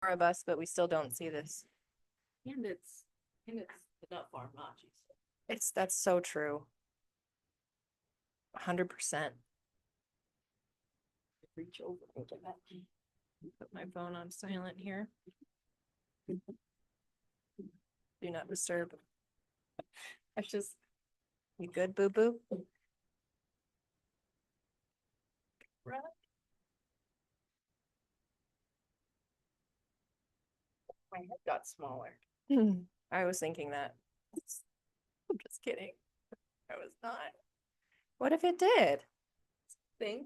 of us, but we still don't see this. And it's the nut farm, not cheese. That's so true. 100%. Reach over and get that. Put my phone on silent here. Do not disturb. I just, you good, boo boo? Right. My head got smaller. I was thinking that. I'm just kidding. I was not. What if it did? Thing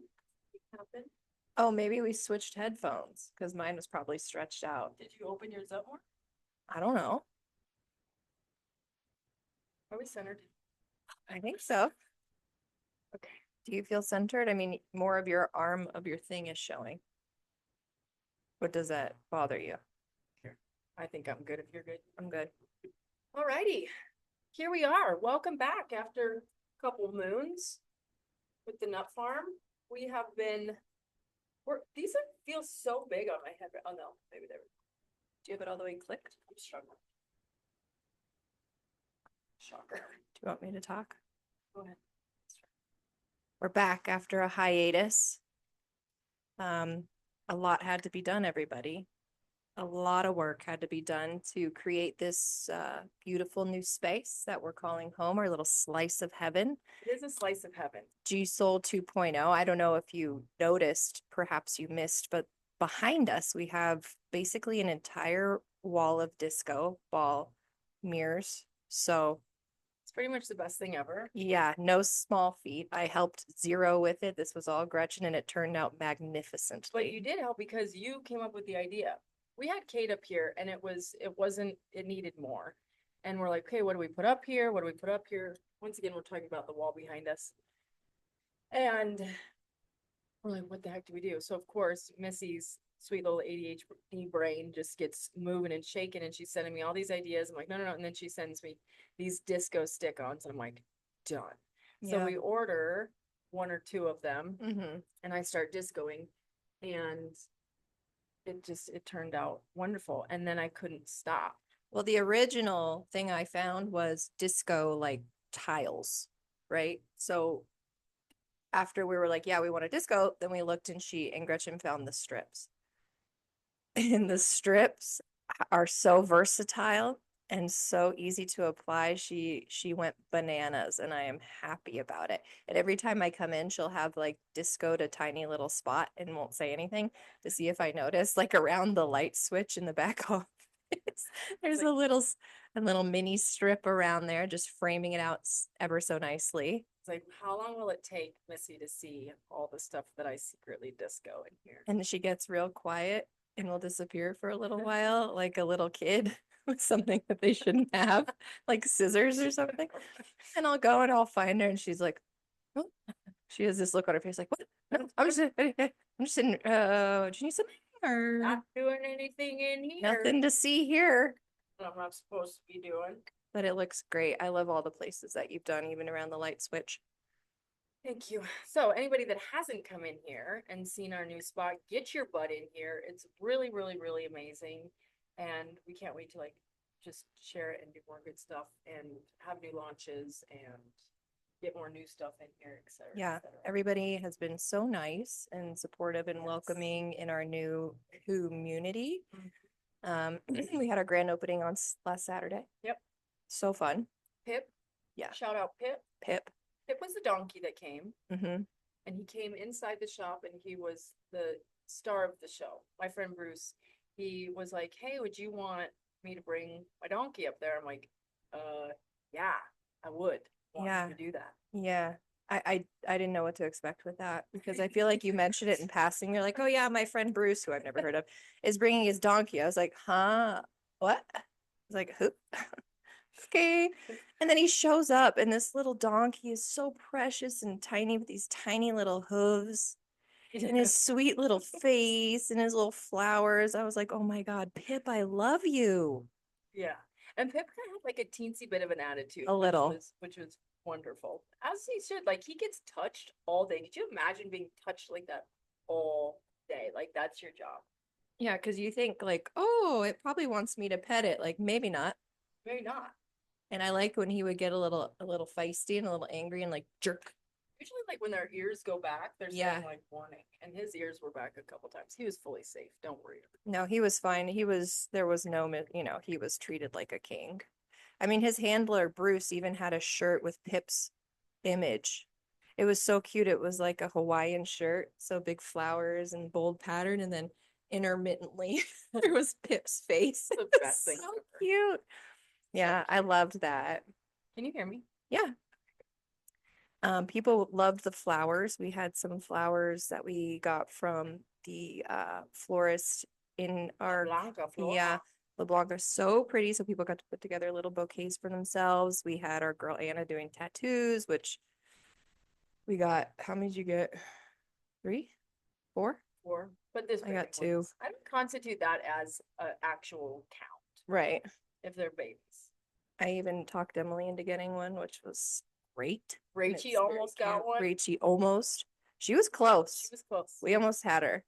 happened. Oh, maybe we switched headphones because mine was probably stretched out. Did you open yours up more? I don't know. Are we centered? I think so. Okay. Do you feel centered? I mean, more of your arm of your thing is showing. What does that bother you? Here. I think I'm good if you're good. I'm good. Alrighty. Here we are. Welcome back after a couple moons with the nut farm. We have been these feel so big on my head. Oh no, maybe they were. Do you have it all the way clicked? I'm struggling. Shocker. Do you want me to talk? Go ahead. We're back after a hiatus. A lot had to be done, everybody. A lot of work had to be done to create this beautiful new space that we're calling home, our little slice of heaven. It is a slice of heaven. G Soul 2.0. I don't know if you noticed, perhaps you missed, but behind us we have basically an entire wall of disco ball mirrors. So it's pretty much the best thing ever. Yeah, no small feat. I helped zero with it. This was all Gretchen, and it turned out magnificently. But you did help because you came up with the idea. We had Kate up here, and it needed more. And we're like, okay, what do we put up here? What do we put up here? Once again, we're talking about the wall behind us. And we're like, what the heck do we do? So of course, Missy's sweet little ADHD brain just gets moving and shaking, and she's sending me all these ideas. I'm like, no, no, no. And then she sends me these disco stick-ons, and I'm like, done. So Yeah. we order one or two of them, Mm-hmm. and I start discoing, and it turned out wonderful. And then I couldn't stop. Well, the original thing I found was disco like tiles, right? So after we were like, yeah, we want a disco, then we looked and Gretchen found the strips. And the strips are so versatile and so easy to apply. She went bananas, and I am happy about it. And every time I come in, she'll have like discoed a tiny little spot and won't say anything to see if I notice, like around the light switch in the back office. There's a little mini strip around there, just framing it out ever so nicely. It's like, how long will it take Missy to see all the stuff that I secretly disco in here? And she gets real quiet and will disappear for a little while, like a little kid with something that they shouldn't have, like scissors or something. And I'll go and I'll find her, and she's like, oh. She has this look on her face, like, what? No, I'm just in. Do you need something or Not doing anything in here. nothing to see here? I'm not supposed to be doing. But it looks great. I love all the places that you've done, even around the light switch. Thank you. So anybody that hasn't come in here and seen our new spot, get your butt in here. It's really, really, really amazing. And we can't wait to like just share it and do more good stuff and have new launches and get more new stuff in here, et cetera. Yeah, et cetera. everybody has been so nice and supportive and Yes. welcoming in our new community. We had our grand opening on last Saturday. Yep. So fun. Pip. Yeah. Shout out Pip. Pip. Pip was the donkey that came. Mm-hmm. And he came inside the shop, and he was the star of the show. My friend Bruce, he was like, hey, would you want me to bring my donkey up there? I'm like, yeah, I would want Yeah. you to do that. Yeah. I didn't know what to expect with that, because I feel like you mentioned it in passing. You're like, oh yeah, my friend Bruce, who I've never heard of, is bringing his donkey. I was like, huh? What? I was like, who? Okay. And then he shows up, and this little donkey is so precious and tiny with these tiny little hooves and his sweet little face and his little flowers. I was like, oh my God, Pip, I love you. Yeah. And Pip kind of had like a teensy bit of an attitude. A little. Which was wonderful. As he should. Like, he gets touched all day. Could you imagine being touched like that all day? Like, that's your job. Yeah, because you think like, oh, it probably wants me to pet it. Like maybe not. Maybe not. And I like when he would get a little feisty and a little angry and like jerk. Usually, like when their ears go back, they're Yeah. saying like warning, and his ears were back a couple times. He was fully safe. Don't worry. No, he was fine. There was no, he was treated like a king. I mean, his handler, Bruce, even had a shirt with Pip's image. It was so cute. It was like a Hawaiian shirt, so big flowers and bold pattern, and then intermittently there was Pip's face. The It best was thing so ever. cute. Yeah, I loved that. Can you hear me? Yeah. People loved the flowers. We had some flowers that we got from the florist in our Blanca yeah. Flora. LeBlanc are so pretty, so people got to put together little bouquets for themselves. We had our girl Anna doing tattoos, which we got. How many did you get? Three? Four? Four. But this I got baby two. ones. I don't constitute that as an actual count Right. if they're babies. I even talked Emily into getting one, which was great. And Rachie it's very almost cute. got one. Rachie almost. She was She close. was close. We almost had her.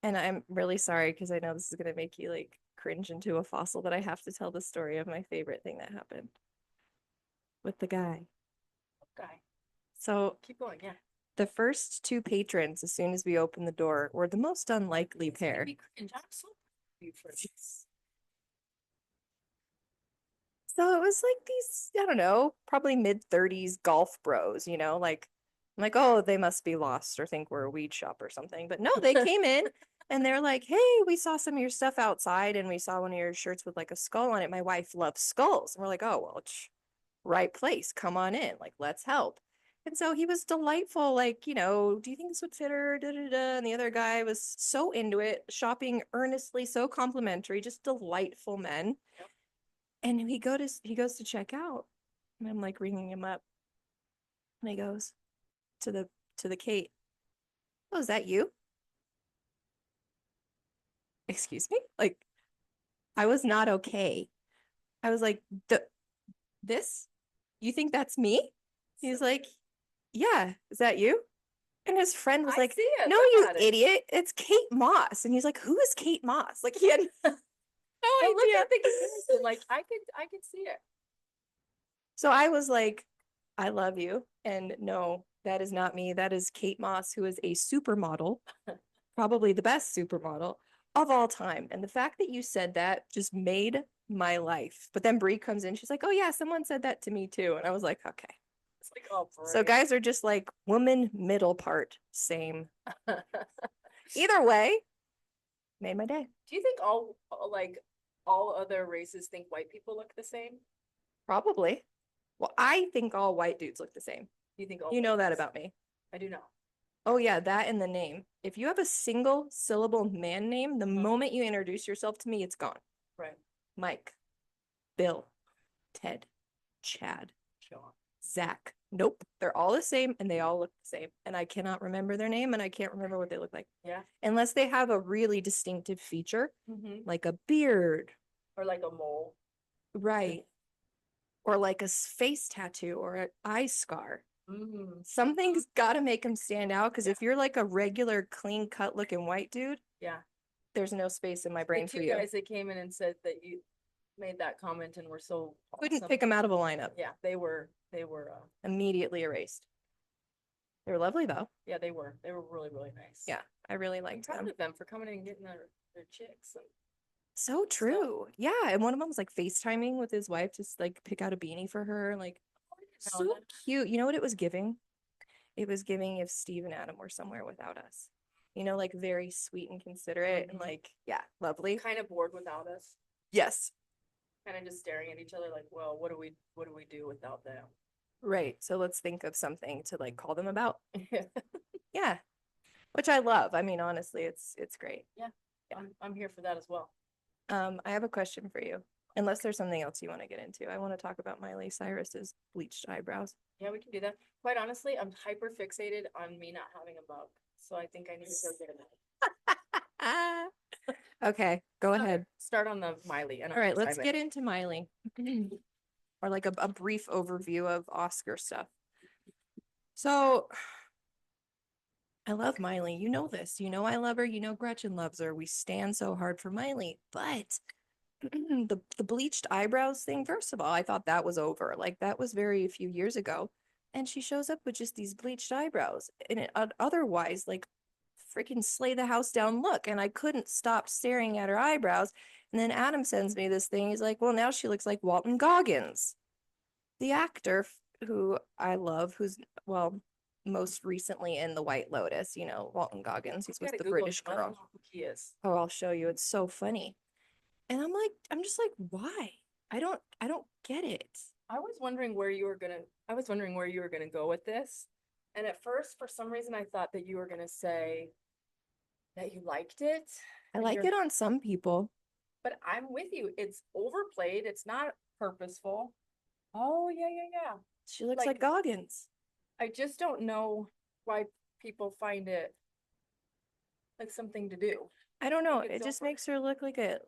And I'm really sorry because I know this is gonna make you like cringe into a fossil, but I have to tell the story of my favorite thing that happened with the guy. Okay. So Keep going. Yeah. the first two patrons, as soon as we opened the door, were the most unlikely It's gonna pair. be cringe. I'm so proud of you for this. So it was like these, I don't know, probably mid-30s golf bros, like I'm like, oh, they must be lost or think we're a weed shop or something. But no, they came in and they're like, hey, we saw some of your stuff outside and we saw one of your shirts with like a skull on it. My wife loves skulls. And we're like, oh, well, right place. Come on in. Like, let's help. And so he was delightful, like, do you think this would fit her? Da, da, da. And the other guy was so into it, shopping earnestly, so complimentary, just delightful men. Yep. And he goes to check out. And I'm like ringing him up. And he goes to the Kate. Oh, is that you? Excuse me? Like, I was not okay. I was like, this? You think that's me? He's like, yeah, is that you? And his friend was I like, see it. no, Look you at it. idiot. It's Kate Moss. And he's like, who is Kate Moss? Like, he had no But look idea. at the comparison. Like I could see it. So I was like, I love you. And no, that is not me. That is Kate Moss, who is a supermodel, probably the best supermodel of all time. And the fact that you said that just made my life. But then Brie comes in. She's like, oh, yeah, someone said that to me too. And I was like, okay. It's like, oh, So great. guys are just like woman, middle part, same. Either way, made my day. Do you think like all other races think white people look the same? Probably. Well, I think all white dudes look the same. Do you think all You know white that dudes- about me. I do know. Oh, yeah, that and the name. If you have a single syllable man name, the moment you introduce yourself to me, it's gone. Right. Mike, Bill, Ted, Chad, Sean. Zach. Nope. They're all the same and they all look the same. And I cannot remember their name and I can't remember what they look like. Yeah. Unless they have a really distinctive feature, Mm-hmm. like a beard. Or like a mole. Right. Or like a face tattoo or an eye scar. Mm-hmm. Something's got to make them stand out because if you're like a regular clean cut looking white dude, Yeah. there's no space in my brain The for two you. guys that came in and said that you made that comment and were so Couldn't awesome. pick them out of a lineup. Yeah, they were Immediately erased. They were lovely though. yeah, they were really, really nice. Yeah, I really I'm liked proud them. of them for coming in and getting their chicks and So true. Yeah, and one of them was like FaceTiming with his wife, just like pick out a beanie for her. Like, so cute. You know what it was giving? It was giving if Steve and Adam were somewhere without us. Like very sweet and considerate and like, yeah, lovely. kind of bored without us. Yes. Kind of just staring at each other like, well, what do we do without them? Right. So let's think of something to like call them about. Yeah. Which I love. I mean, honestly, it's great. Yeah. I'm here for that as well. I have a question for you. Unless there's something else you want to get into. I want to talk about Miley Cyrus's bleached eyebrows. Yeah, we can do that. Quite honestly, I'm hyper fixated on me not having a mug. So I think I need to go get a mug. Okay, go ahead. Start on the Miley. And All right, let's get into Miley. Or like a brief overview of Oscar stuff. So I love Miley. You know this. You know I love her. You know Gretchen loves her. We stand so hard for Miley. But the bleached eyebrows thing, first of all, I thought that was over. Like that was very a few years ago. And she shows up with just these bleached eyebrows. And otherwise, like freaking slay the house down look. And I couldn't stop staring at her eyebrows. And then Adam sends me this thing. He's like, well, now she looks like Walton Goggins, the actor who I love, who's, well, most recently in The White Lotus, you know, Walton Goggins. He's You with gotta the Google British him. I don't girl. know who he is. Oh, I'll show you. It's so funny. And I'm just like, why? I don't get it. I was wondering where you were gonna go with this. And at first, for some reason, I thought that you were gonna say that you liked it. I And like you're, it on some people. but I'm with you. It's overplayed. It's not purposeful. Oh, yeah, yeah, yeah. She looks like Like, Goggins. I just don't know why people find it like something to do. I don't I know. think It it's just over. makes her look like a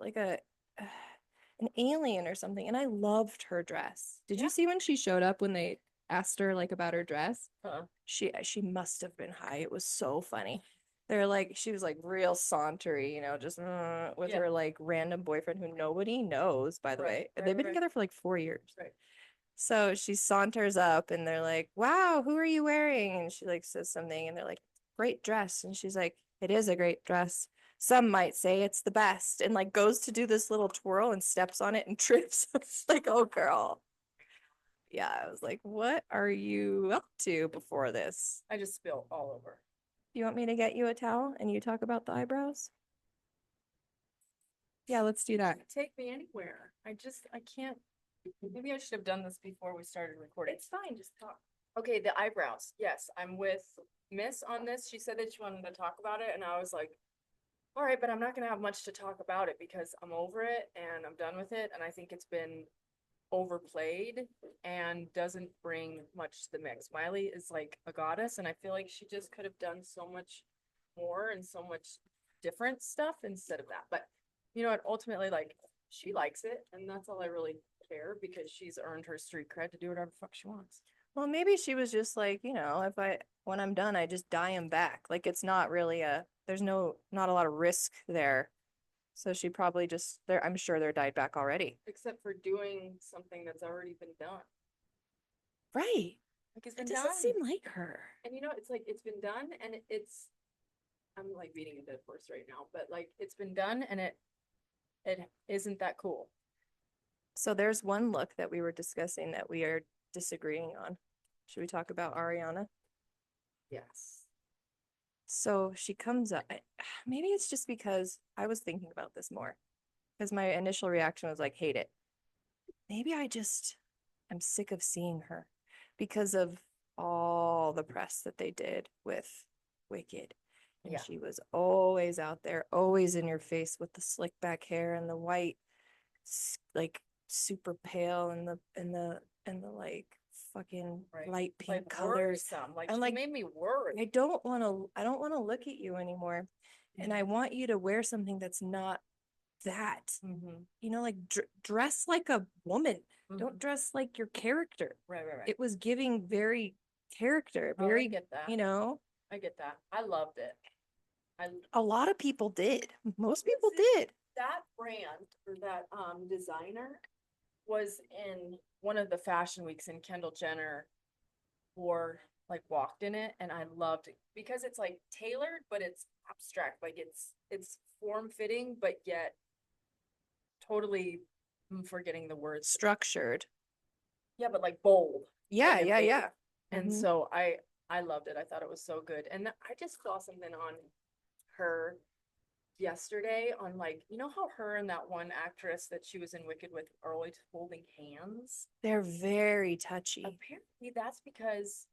an alien or something. And I loved her dress. Did you Yeah. see when she showed up when they asked her like about her dress? Uh-uh. She must have been high. It was so funny. They're like she was like real sauntery, you know, just with Yeah. her like random boyfriend who nobody knows, by the Right. way. Right. They've Right. been Right. together for like 4 years. Right. So she saunters up and they're like, wow, who are you wearing? And she like says something and they're like, great dress. And she's like, it is a great dress. Some might say it's the best. And like goes to do this little twirl and steps on it and trips. It's like, oh girl. Yeah, I was like, what are you up to before this? I just spilled all over. Do you want me to get you a towel and you talk about the eyebrows? Yeah, let's do that. Take me anywhere. I can't. Maybe I should have done this before we started recording. It's fine, just talk. Okay, the eyebrows. Yes, I'm with Miss on this. She said that she wanted to talk about it, and I was like, all right, but I'm not gonna have much to talk about it because I'm over it and I'm done with it. And I think it's been overplayed and doesn't bring much to the mix. Miley is like a goddess, and I feel like she just could have done so much more and so much different stuff instead of that. But you know what? Ultimately, like she likes it, and that's all I really care because she's earned her street cred to do whatever the fuck she wants. Well, maybe she was just like, you know, if I when I'm done, I just dye him back. Like it's not really there's not a lot of risk there. So she probably just I'm sure they're dyed back already. Except for doing something that's already been done. Right. Like it's It been doesn't done. seem like her. And you know, it's like it's been done and it's I'm like beating a dead horse right now, but like it's been done and it isn't that cool. So there's one look that we were discussing that we are disagreeing on. Should we talk about Ariana? Yes. So she comes up. Maybe it's just because I was thinking about this more. Because my initial reaction was like, hate it. Maybe I'm sick of seeing her because of all the press that they did with Wicked. And Yeah. she was always out there, always in your face with the slick back hair and the white, like super pale and the like fucking Right. light pink Like colors. worrisome. Like I'm she like, made me worry. I don't want to look at you anymore. And I want you to wear something that's not that. Mm-hmm. You know, like dress like a woman. Mm-hmm. Don't dress like your character. Right, right, right. It was giving very character, Oh, I very, get that. you know, I get that. I loved it. I a lot of people did. Most people See, did. that brand or that designer was in one of the fashion weeks and Kendall Jenner wore like walked in it and I loved it because it's like tailored but it's abstract like it's form fitting but yet totally I'm forgetting the words. Structured. Yeah, but like bold. Yeah, Like yeah, big. yeah. And Mhm. so I loved it. I thought it was so good. And I just saw something on her yesterday on like you know how her and that one actress that she was in Wicked with are always holding hands. They're very touchy. Apparently that's because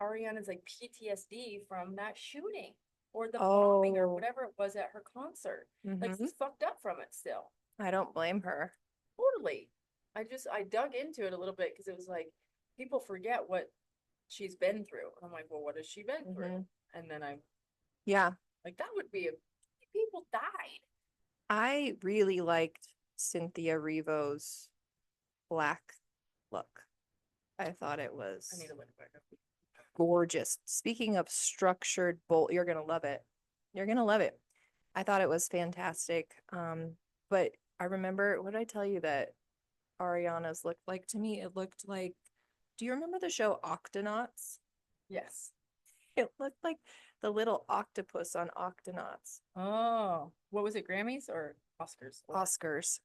Ariana's like PTSD from that shooting or the bombing or Oh, whatever it was at her concert. Like mhm. she's fucked up from it still. I don't blame her. Totally. I dug into it a little bit because it was like people forget what she's been through. I'm like, well, what has she been through? Mhm. And then I'm Yeah, like, that would be a people died. I really liked Cynthia Erivo's black look. I thought it I need was to look back up. gorgeous. Speaking of structured bold, you're gonna love it. You're gonna love it. I thought it was fantastic. But I remember, what did I tell you that Ariana's looked like to me? It looked like, do you remember the show Octonauts? Yes. It looked like the little octopus on Octonauts. Oh, what was it? Grammys or Oscars? Oscars.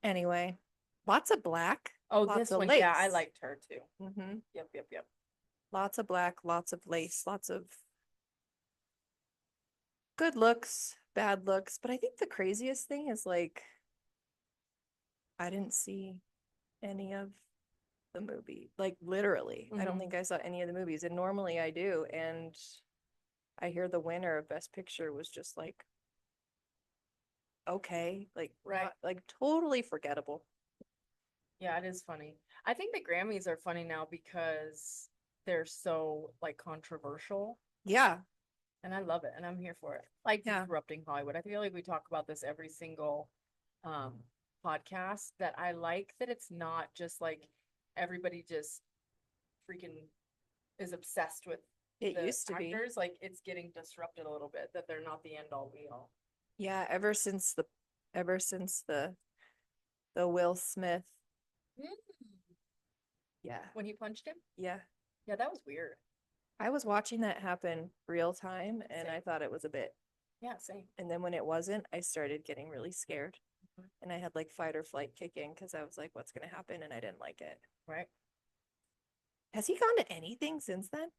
Anyway, lots of black, Oh, lots this of one. Yeah, I lace. liked her too. Hmm. Yep, yep, yep. Lots of black, lots of lace, lots of good looks, bad looks. But I think the craziest thing is like, I didn't see any of the movie. Like, literally, I don't Hmm. think I saw any of the movies. And normally I do. And I hear the winner of Best Picture was just like, okay, like, Right. like totally forgettable. Yeah, it is funny. I think the Grammys are funny now because they're so like controversial, Yeah. and I love it, and I'm here for it. Like Yeah. disrupting Hollywood. I feel like we talk about this every single um podcast, that I like that it's not just like everybody just freaking is obsessed with It the used to be. actors. Like it's getting disrupted a little bit, that they're not the end all be all. Yeah, ever since the Will Smith. Mm. Yeah. When he punched him? Yeah. Yeah, that was weird. I was watching that happen real time and Same. I thought it was a bit. Yeah, same. And then when it wasn't, I started getting really scared. Mhm. And I had like fight or flight kick in because I was like, what's going to happen? And I didn't like it. Right? Has he gone to anything since then?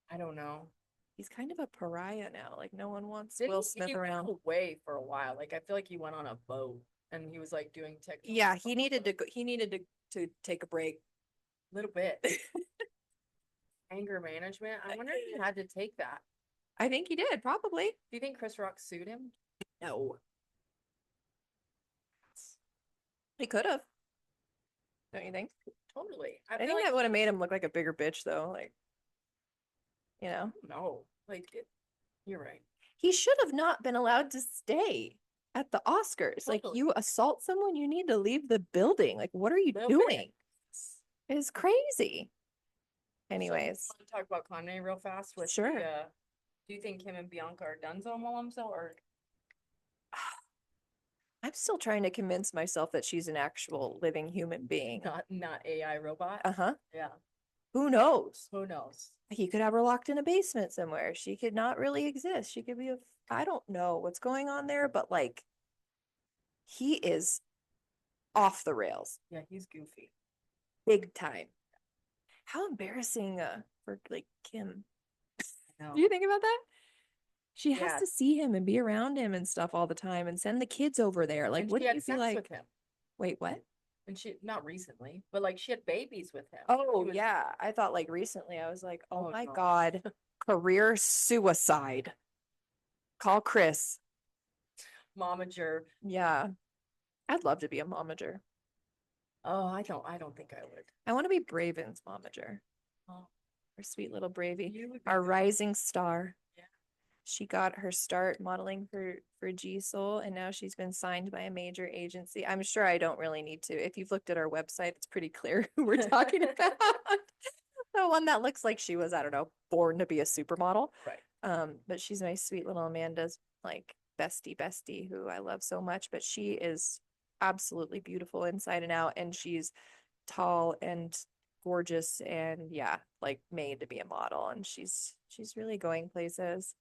I don't know. He's kind of a pariah now. Like, no one wants Did Will he Smith went around. away for a while? Like I feel like he went on a boat and he was like doing TikTok Yeah, he needed to go, he needed to take a break. a little bit. Anger management. I wonder if he had to take that. I think he did, probably. Do you think Chris Rock sued him? No. He could have, don't you think? Totally. I I feel think like that would have made him look like a bigger bitch, though. Like, you know, no. Like you're right. he should have not been allowed to stay at the Oscars. Like, Totally. you assault someone, you need to leave the building. Like, what are you Little bit. doing? It's crazy. So you Anyways, want to talk about Kanye real fast with sure. the do you think him and Bianca are donezo Malumzo or I'm still trying to convince myself that she's an actual living human being. not AI robot? Uh-huh. Yeah. Who knows? Who knows? He could have her locked in a basement somewhere. She could not really exist. She could be a, I don't know what's going on there, but like, he is off the rails Yeah, he's goofy. big time. How embarrassing for like Kim. No. Do you think about that? She has Yeah. to see him and be around him and stuff all the time and send the kids over there. Like, And she wouldn't had you be sex like, with him. wait, what? And she not recently, but like she had babies with him. Oh, She was, yeah. I thought like recently, I was like, oh oh my no. God, career suicide. Call Chris. Momager. Yeah. I'd love to be a momager. Oh, I don't think I would. I want to be Braven's momager. Oh, Our sweet little Bravey. you would be Our good. rising star. Yeah. She got her start modeling for G Soul, and now she's been signed by a major agency. I'm sure I don't really need to. If you've looked at our website, it's pretty clear who we're talking about. The one that looks like she was, I don't know, born to be a supermodel. Right. But she's my sweet little Amanda's like bestie, who I love so much. But she is absolutely beautiful inside and out, and she's tall and gorgeous and yeah, like made to be a model. And she's really going places.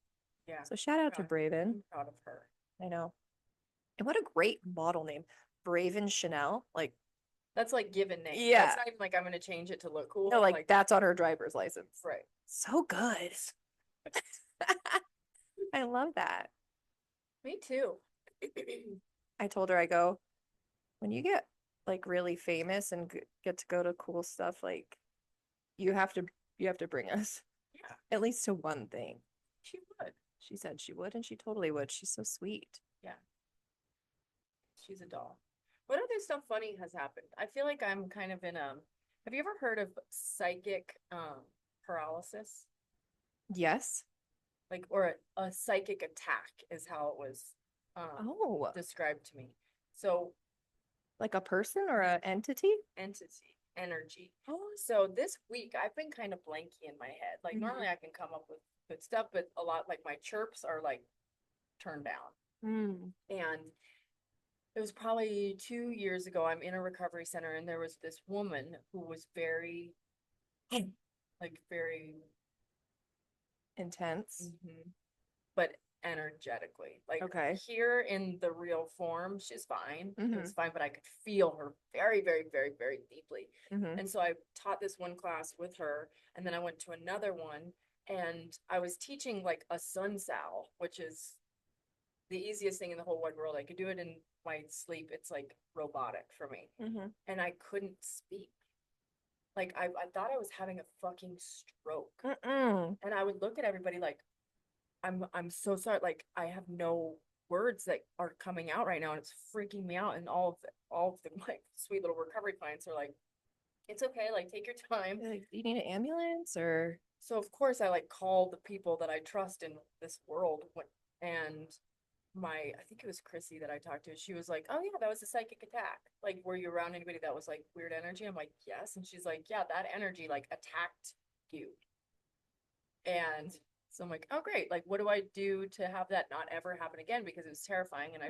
Yeah. So shout out to Proud- Braven. I'm proud of her. I know. And what a great model name. Braven Chanel. Like, That's like given name. yeah. That's not even like I'm gonna change it to look cool. No, like that's on her driver's license. right. So good. I love that. Me too. I told her, I go, when you get like really famous and get to go to cool stuff, like you have to bring us Yeah, at least to one thing. she would. She said she would, and she totally would. She's so sweet. Yeah. She's a doll. What other stuff funny has happened? I feel like I'm kind of in a have you ever heard of psychic paralysis? Yes. Like or a psychic attack is how it was Oh, described to me. So like a person or an entity? entity. energy. Oh. So this week I've been kind of blanky in my head. Like normally I can come up with good stuff, but a lot like my chirps are like turned down. And it was probably 2 years ago. I'm in a recovery center, and there was this woman who was very, like, very Intense. but energetically. Like Okay. here in the real form, she's fine. It was Mhm. fine, but I could feel her very, very, very, very deeply. Mhm. And so I taught this one class with her, and then I went to another one, and I was teaching like a sun sal, which is the easiest thing in the whole wide world. I could do it in my sleep. It's like robotic for me. Mhm. And I couldn't speak. Like I thought I was having a fucking stroke. Mm-mm. And I would look at everybody like, I'm so sorry. Like I have no words that are coming out right now, and it's freaking me out. And all of the like sweet little recovery clients are like, it's okay, like take your time. Like, do you need an ambulance or? So of course I like call the people that I trust in this world and I think it was Chrissy that I talked to. She was like, "Oh yeah, that was a psychic attack. Like, were you around anybody that was like weird energy?" I'm like, "Yes." And she's like, "Yeah, that energy like attacked you." And so I'm like, "Oh great. Like, what do I do to have that not ever happen again?" Because it was terrifying, and I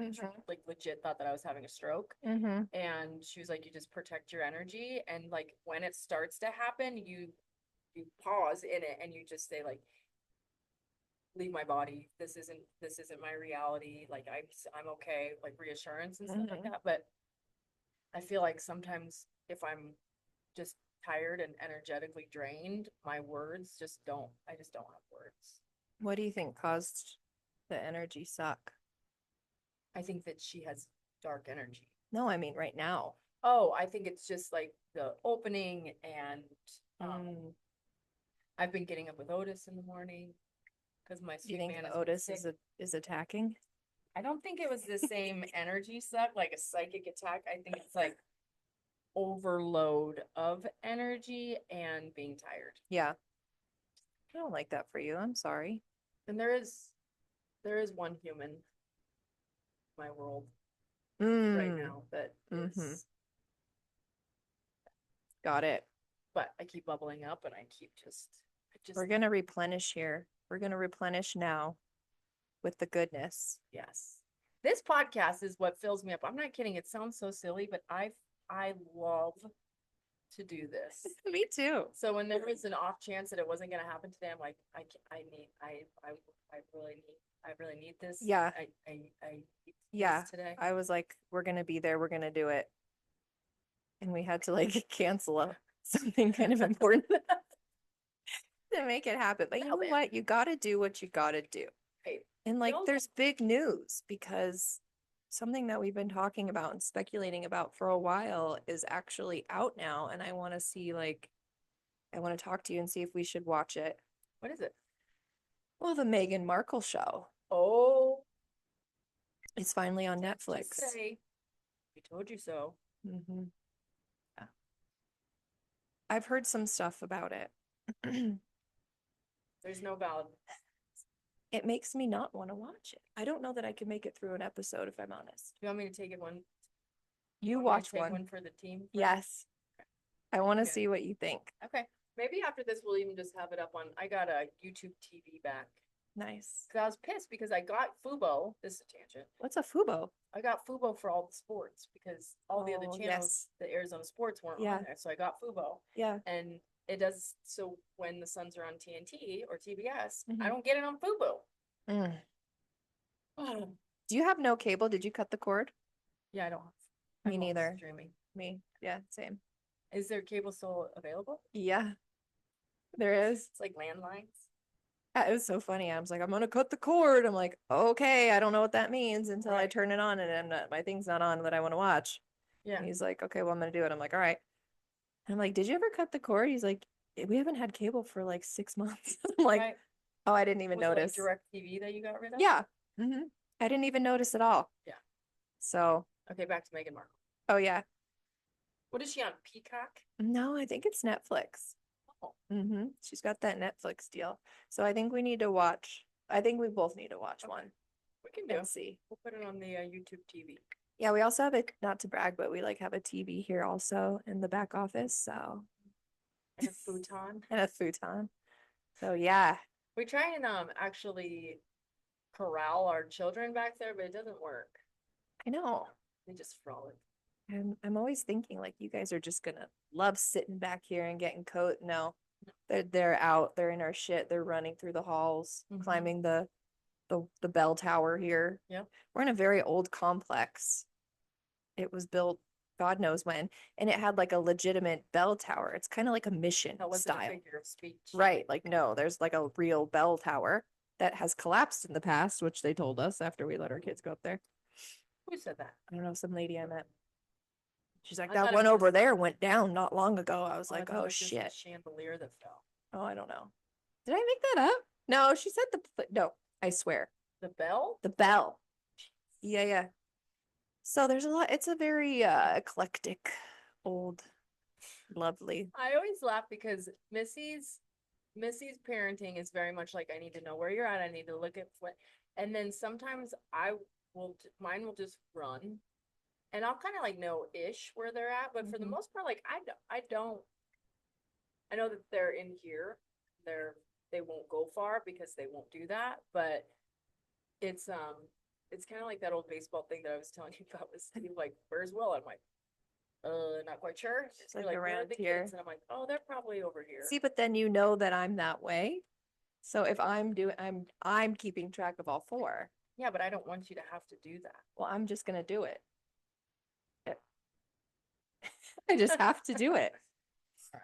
like legit thought that I was having a stroke. And she was like, "You just protect your energy, and like when it starts to happen, you pause in it, and you just say like." Leave my body. This isn't my reality. Like I'm okay, like reassurance and stuff like that. But I feel like sometimes if I'm just tired and energetically drained, my words just don't I just don't have words. What do you think caused the energy suck? I think that she has dark energy. No, I mean right now. Oh, I think it's just like the opening and I've been getting up with Otis in the morning because my Do you sweet think man the has been Otis sick. is attacking? I don't think it was the same energy suck, like a psychic attack. I think it's like overload of energy and being tired. Yeah. I don't like that for you. I'm sorry. And there is one human in my world right Mm. now that Mm-hmm. is, Got it. but I keep bubbling up and I just We're gonna replenish here. We're gonna replenish now with the goodness. yes. This podcast is what fills me up. I'm not kidding. It sounds so silly, but I love to do this. Me too. So when there was an off chance that it wasn't going to happen today, I'm like, I really need this. Yeah. I need Yeah. this today. I was like, we're gonna be there. We're gonna do it. And we had to like cancel something kind of important to make it happen. But you know what? You gotta do what you gotta do. Hey, And like, there's big news because something that we've been talking about and speculating about for a while is actually out now. And I want to see, like, I want to talk to you and see if we should watch it. what is it? Well, the Meghan Markle show. Oh, It's finally on Netflix. say, we told you so. Mm-hmm. Yeah. I've heard some stuff about it. There's no valid. It makes me not want to watch it. I don't know that I can make it through an episode if I'm honest. Do you want me to take it one? You Want me to watch take one. one for the team first? Yes. I want to Okay. see what you think. Okay. Maybe after this, we'll even just have it up on. I got a YouTube TV back Nice. because I was pissed because I got Fubo. This is a tangent. What's a Fubo? I got Fubo for all the sports because all the other Oh, channels, yes. the Arizona sports weren't Yeah. on there. So I got Fubo. Yeah. And it does so when the Suns are on TNT or TBS, I Mhm. don't get it on Fubo. Mm. Oh, Do you have no cable? Did you cut the cord? yeah, I don't have. Me I'm all neither. streaming. Me. Yeah, same. Is there cable still available? Yeah, there is. It's like landlines. It was so funny. I was like, I'm gonna cut the cord. I'm like, okay, I don't know what that means until I Right. turn it on and then my thing's not on that I want to watch. Yeah. And he's like, okay, well, I'm gonna do it. I'm like, all right. And I'm like, did you ever cut the cord? He's like, we haven't had cable for like 6 months. I'm like, Right. oh, I didn't even Was it like notice. Direct TV that you got rid of? Yeah. I didn't even notice at all. Yeah. So, Okay, back to Meghan Markle. oh yeah. What is she on? Peacock? No, I think it's Netflix. Oh, She's got that Netflix deal. So I think we need to watch. I think we both need to watch Okay. one we can do and it. see. We'll put it on the YouTube TV. Yeah, we also have a, not to brag, but we like have a TV here also in the back office. So, And a futon. and a futon. So yeah, We try and actually corral our children back there, but it doesn't work. I know. They just frolic. I'm always thinking like you guys are just gonna love sitting back here and getting coat. No, they're out. They're in our shit. They're running through the halls, climbing the bell tower here. Yep. We're in a very old complex. It was built God knows when, and it had like a legitimate bell tower. It's kind of like a mission That wasn't a style. figure of speech. Right. Like, no, there's like a real bell tower that has collapsed in the past, which they told us after we let our kids go up there. Who said that? I don't know, some lady I met. She's like, I that thought it one was over just there went down not long ago. I was I like, thought it oh was just a shit. chandelier that fell. Oh, I don't know. Did I make that up? No, she said no, I swear. The bell? The bell. Yeah, yeah. So there's a lot. It's a very eclectic, old, lovely. I always laugh because Missy's parenting is very much like I need to know where you're at. I need to look at what, and then sometimes mine will just run, and I'll kind of like know ish where they're at, but for the most part, like I don't. I know that they're in here. They won't go far because they won't do that, but it's um it's kind of like that old baseball thing that I was telling you about with Steve, like, where's Will? I'm like, not quite sure. It's You're like like, where are around the here. kids? And I'm like, oh, they're probably over here. See, but then you know that I'm that way. So if I'm keeping track of all four. Yeah, but I don't want you to have to do that. Well, I'm just gonna do it. I just have to do it. All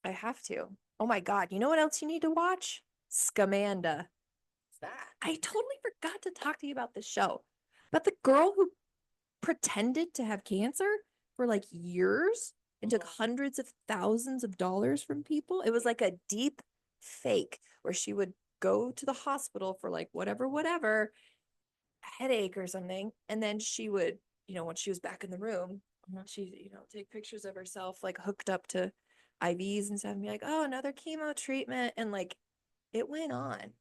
right. I have to. Oh my God. You know what else you need to watch? Scamanda. What's that? I totally forgot to talk to you about this show. About the girl who pretended to have cancer for like years and took hundreds of thousands of dollars from people. It was like a deep fake where she would go to the hospital for like whatever, headache or something. And then she would, when she was back in the room, she, take pictures of herself like hooked up to IVs and stuff and be like, oh, another chemo treatment. And like it went on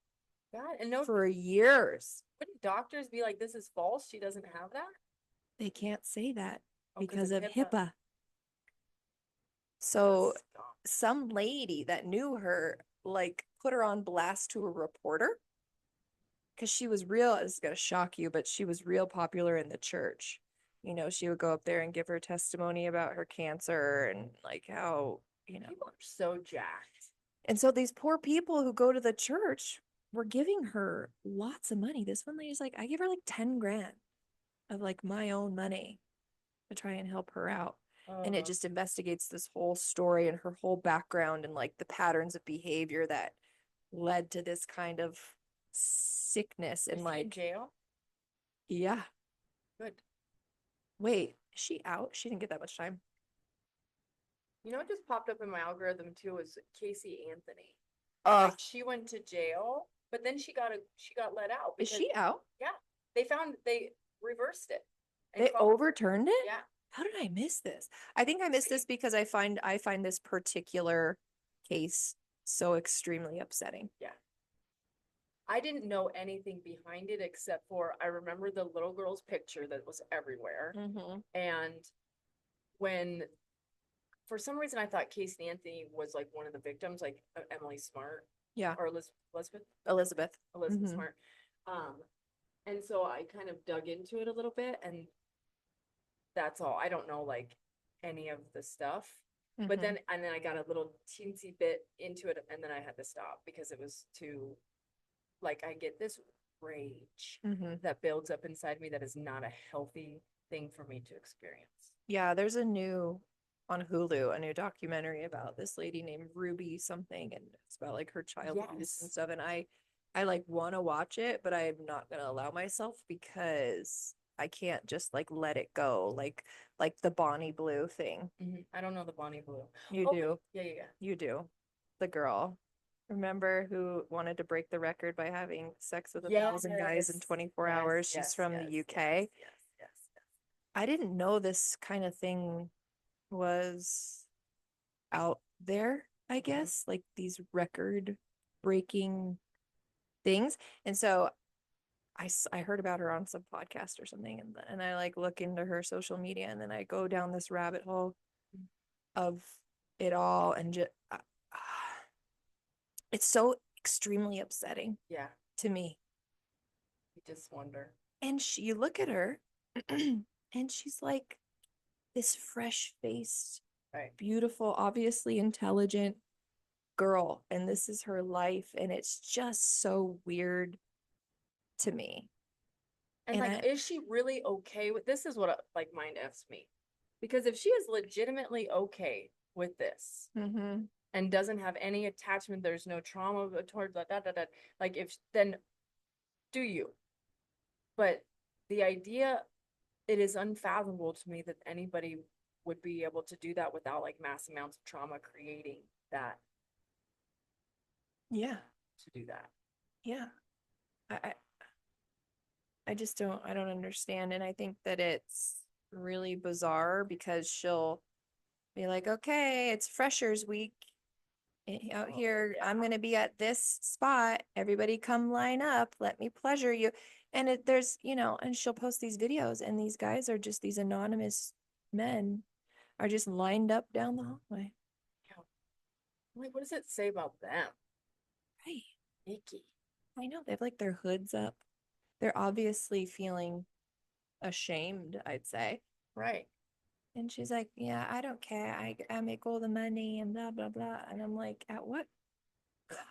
God, and no, for years. wouldn't doctors be like, this is false? She doesn't have that? They can't say that Oh, because of HIPAA. HIPAA. So Stop. some lady that knew her like put her on blast to a reporter because she was real. This is gonna shock you, but she was real popular in the church. She would go up there and give her testimony about her cancer and like how, People are so jacked. and so these poor people who go to the church were giving her lots of money. This one lady's like, I give her like 10 grand of like my own money to try and help her out. And it just investigates this whole story and her whole background and like the patterns of behavior that led to this kind of sickness and Is he in like jail? yeah. Good. Wait, is she out? She didn't get that much time. You know what just popped up in my algorithm too is Casey Anthony. Oh, Like she went to jail, but then she got let out is because she out? yeah, they reversed it. They overturned it? Yeah. How did I miss this? I think I missed this because I find this particular case so extremely upsetting. Yeah. I didn't know anything behind it except for I remember the little girl's picture that was everywhere. Mm-hmm. And when for some reason I thought Casey Anthony was like one of the victims, like Emily Smart. Yeah. Or Elizabeth. Elizabeth. Elizabeth Mhm. Smart. And so I kind of dug into it a little bit, and that's all. I don't know like any of the stuff. But then Mhm. and then I got a little teensy bit into it, and then I had to stop because it was too like I get this rage Mhm. that builds up inside me that is not a healthy thing for me to experience. Yeah, there's on Hulu, a new documentary about this lady named Ruby something, and it's about like her child abuse and Yes. stuff. And I like want to watch it, but I'm not gonna allow myself because I can't just like let it go, like the Bonnie Blue thing. I don't know the Bonnie Blue. You Oh, do, yeah. you do. The girl, remember who wanted to break the record by having sex with 1,000 guys in 24 Yes, hours? She's yes, from the yes, UK. yes. I didn't know this kind of thing was out there, I guess, like these record breaking things. And so I heard about her on some podcast or something, and I like look into her social media, and then I go down this rabbit hole of it all, and just it's so extremely upsetting Yeah, to me. you just wonder. And you look at her, and she's like this fresh-faced, Right. beautiful, obviously intelligent girl, and this is her life, and it's just so weird to me. And And like, I, is she really okay with this? Is what like mind F's me. Because if she is legitimately okay with this mhm. and doesn't have any attachment, there's no trauma towards that, like if then do you? But the idea, it is unfathomable to me that anybody would be able to do that without like mass amounts of trauma creating that Yeah, to do that. yeah. I, I I just I don't understand. And I think that it's really bizarre because she'll be like, okay, it's Freshers Week out Oh, here. yeah. I'm going to be at this spot. Everybody come line up. Let me pleasure you. And there's, and she'll post these videos, and these guys are just these anonymous men are just lined up down the hallway. Yeah. Like, what does it say about them? Right. Icky. I know. They have like their hoods up. They're obviously feeling ashamed, I'd say. Right. And she's like, yeah, I don't care. I make all the money and blah, blah, blah. And I'm like, at what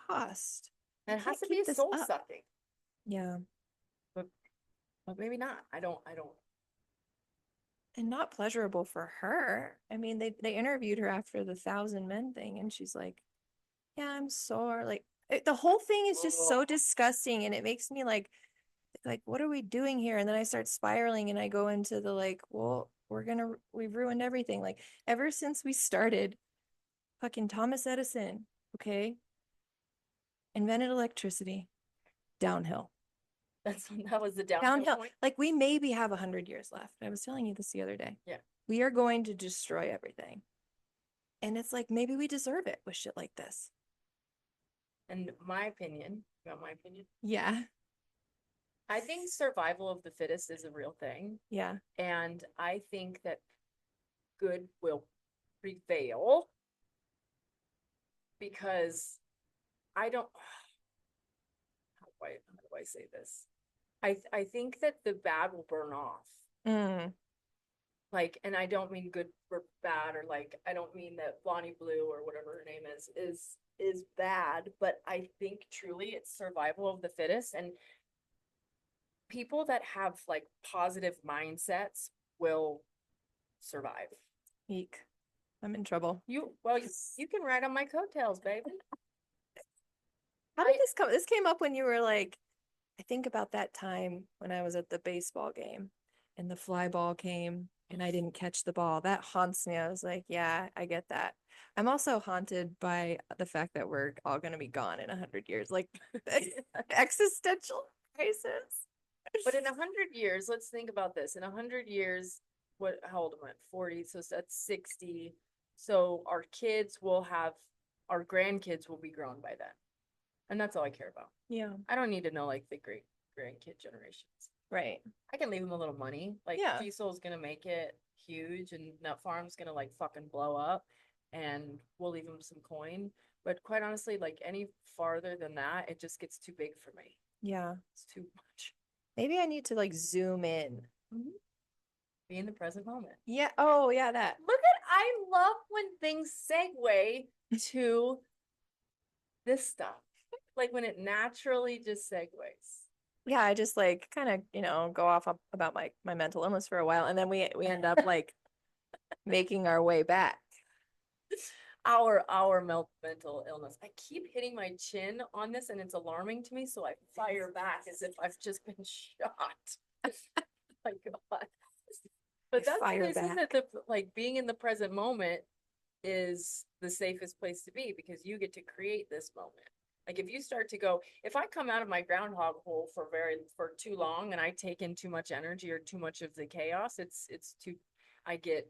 cost? You And it has can't to be keep this soul up. sucking, Yeah. but maybe not. I don't. And not pleasurable for her. I mean, they interviewed her after the 1,000 men thing, and she's like, yeah, I'm sore. Like the whole thing is just so disgusting, and it makes me like, what are we doing here? And then I start spiraling, and I go into the like, well, we've ruined everything. Like ever since we started, fucking Thomas Edison, okay, invented electricity, downhill. That was the downhill Downhill. point. Like we maybe have 100 years left. I was telling you this the other day. Yeah. We are going to destroy everything. And it's like maybe we deserve it with shit like this. And my opinion, you got my opinion? Yeah. I think survival of the fittest is a real thing. Yeah. And I think that good will prevail because I don't, how do I say this? I think that the bad will burn off. Mm. Like, and I don't mean good or bad, or like, I don't mean that Bonnie Blue or whatever her name is bad, but I think truly it's survival of the fittest. And people that have like positive mindsets will survive. Eek. I'm in trouble. You can ride on my coattails, baby. How did I this come? This came up when you were like, I think about that time when I was at the baseball game and the fly ball came and I didn't catch the ball. That haunts me. I was like, yeah, I get that. I'm also haunted by the fact that we're all going to be gone in 100 years, like existential crisis. But in 100 years, let's think about this. In 100 years, how old am I? 40. So that's 60. So our grandkids will be grown by then. And that's all I care about. Yeah. I don't need to know like the great grandkid generations. Right. I can leave them a little money. Like Yeah. Cecil's gonna make it huge and Nut Farm's gonna like fucking blow up and we'll leave him some coin. But quite honestly, like any farther than that, it just gets too big for me. Yeah. It's too much. Maybe I need to like zoom in. Be in the present moment. Yeah. Oh, yeah, that. I love when things segue to this stuff. Like when it naturally just segues. Yeah, I just like kind of, go off about my mental illness for a while, and then we end up like making our way back. Our mental illness. I keep hitting my chin on this and it's alarming to me, so I fire back as if I've just been shot. My God. But that's the Fire reason back. that like being in the present moment is the safest place to be because you get to create this moment. Like if you start to go, if I come out of my groundhog hole for too long and I take in too much energy or too much of the chaos, it's too I get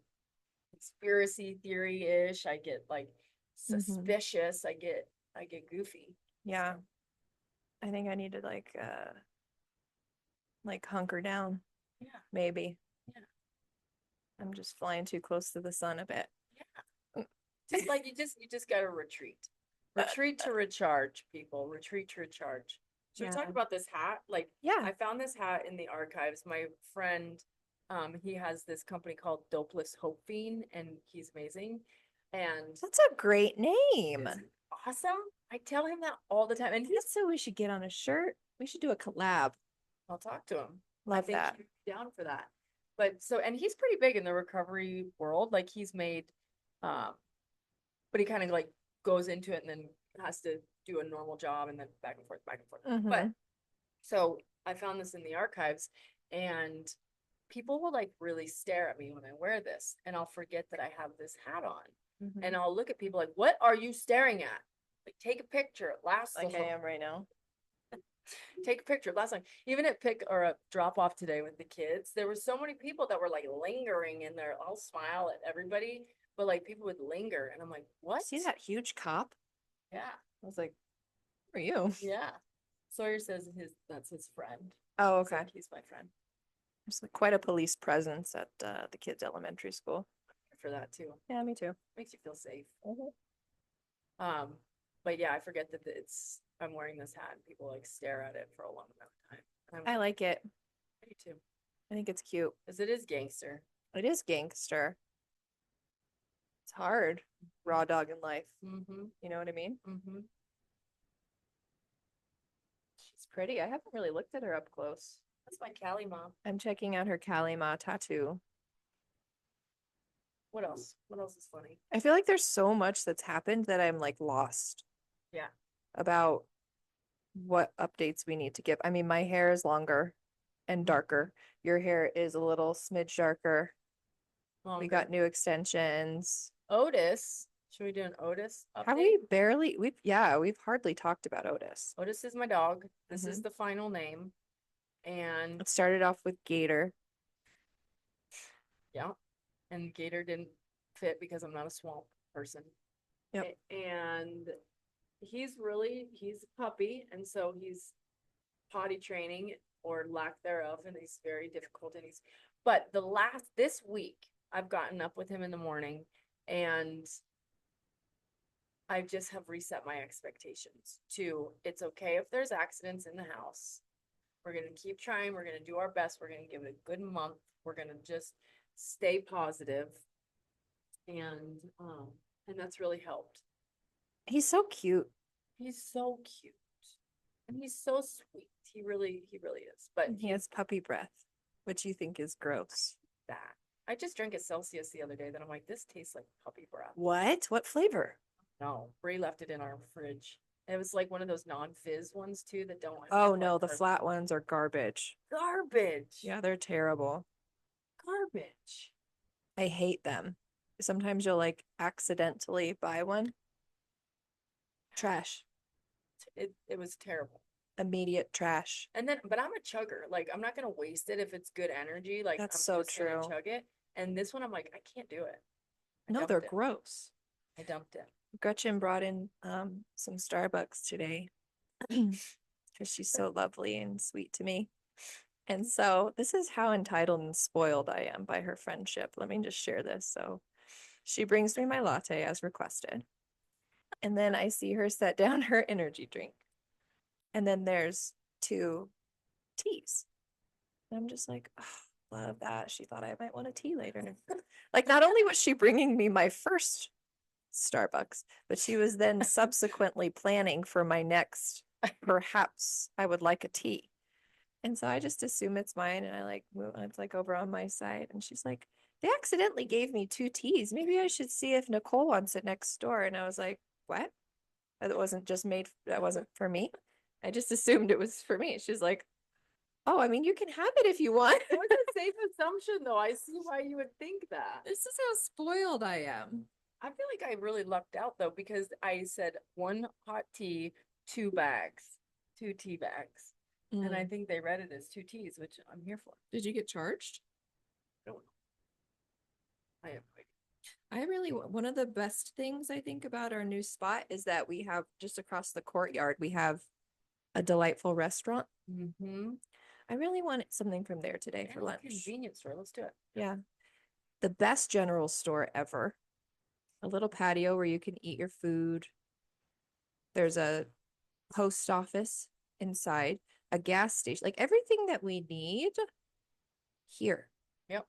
conspiracy theory-ish, I get like suspicious, I get goofy. Yeah. I think I need to like like hunker down, Yeah. maybe. Yeah. I'm just flying too close to the sun a bit. Yeah. Just like you just gotta retreat. Retreat to recharge, people. Retreat to recharge. Should we Yeah. talk about this hat? Like Yeah. I found this hat in the archives. My friend, he has this company called Dopeless Hope Fiend, and he's amazing. And That's a great name. it's awesome. I tell him that all the time. And he's So we should get on a shirt. We should do a collab. I'll talk to him. I Love think that. he'd be down for that. But so and he's pretty big in the recovery world. Like he's made but he kind of like goes into it and then has to do a normal job and then back and forth, back and forth. But Mm-hmm. so I found this in the archives and people will like really stare at me when I wear this and I'll forget that I have this hat on. Mm-hmm. And I'll look at people like, what are you staring at? Like, take a picture. It lasts Like I am right now. take a picture. Last time, even at pick or a drop off today with the kids, there were so many people that were like lingering in there. I'll smile at everybody, but like people would linger, and I'm like, what? See that huge cop? Yeah, I was like, who are you? yeah. Sawyer says that's his friend. Oh, So okay. he's my friend There's like quite a police presence at the kids' elementary school. for that too. Yeah, me too. Makes you feel safe. Mhm. But yeah, I forget that I'm wearing this hat and people like stare at it for a long amount of time. I like it. I do too, I think it's cute. because it is gangster. It is gangster. It's hard. Raw dog in life. Mm-hmm. You know what I mean? Mm-hmm. She's pretty. I haven't really looked at her up close. That's my Cali mom. I'm checking out her Kalima tattoo. What else? What else is funny? I feel like there's so much that's happened that I'm like lost Yeah. about what updates we need to give. I mean, my hair is longer and darker. Your hair is a little smidge darker. We got new extensions. Otis. Should we do an Otis Have update? we've hardly talked about Otis. Otis is my dog. This is Mhm. the final name. And It started off with Gator. yeah. And Gator didn't fit because I'm not a swamp person. Yep. And he's a puppy, and so he's potty training or lack thereof, and he's very difficult. But this week, I've gotten up with him in the morning, and I just have reset my expectations to it's okay if there's accidents in the house. We're going to keep trying. We're going to do our best. We're going to give it a good month. We're going to just stay positive. And that's really helped. He's so cute. He's so cute. And he's so sweet. He really is. But He has puppy breath, which you think is gross. that. I just drank a Celsius the other day that I'm like, this tastes like puppy breath. What? What flavor? No, Brie left it in our fridge. It was like one of those non-fizz ones too that don't Oh no, the flat ones are garbage. garbage. Yeah, they're terrible. Garbage. I hate them. Sometimes you'll like accidentally buy one. Trash. It was terrible. Immediate trash. And then, but I'm a chugger. Like, I'm not gonna waste it if it's good energy. Like, That's I'm so just gonna true. chug it. And this one, I'm like, I can't do it. No, they're gross. I dumped it. Gretchen brought in some Starbucks today because she's so lovely and sweet to me. And so this is how entitled and spoiled I am by her friendship. Let me just share this. So she brings me my latte as requested. And then I see her set down her energy drink. And then there's 2 teas. And I'm just like, oh, love that. She thought I might want a tea later. Like, not only was she bringing me my first Starbucks, but she was then subsequently planning for my next, perhaps I would like a tea. And so I just assume it's mine, and I like move, it's like over on my side, and she's like, they accidentally gave me 2 teas. Maybe I should see if Nicole wants it next door. And I was like, what? That wasn't for me. I just assumed it was for me. She's like, oh, I mean, you can have it if you want. It was a safe assumption, though. I see why you would think that. This is how spoiled I am. I feel like I really lucked out, though, because I said 1 hot tea, 2 bags, 2 tea bags. And I think they read it as 2 teas, which I'm here for. Did you get charged? I don't know. I have no idea. One of the best things I think about our new spot is that we have just across the courtyard, we have a delightful restaurant. Mm-hmm. I really want something from there today for Yeah, lunch. convenience store. Let's do it. Yeah. The best general store ever. A little patio where you can eat your food. There's a post office inside, a gas station, like everything that we need here. Yep.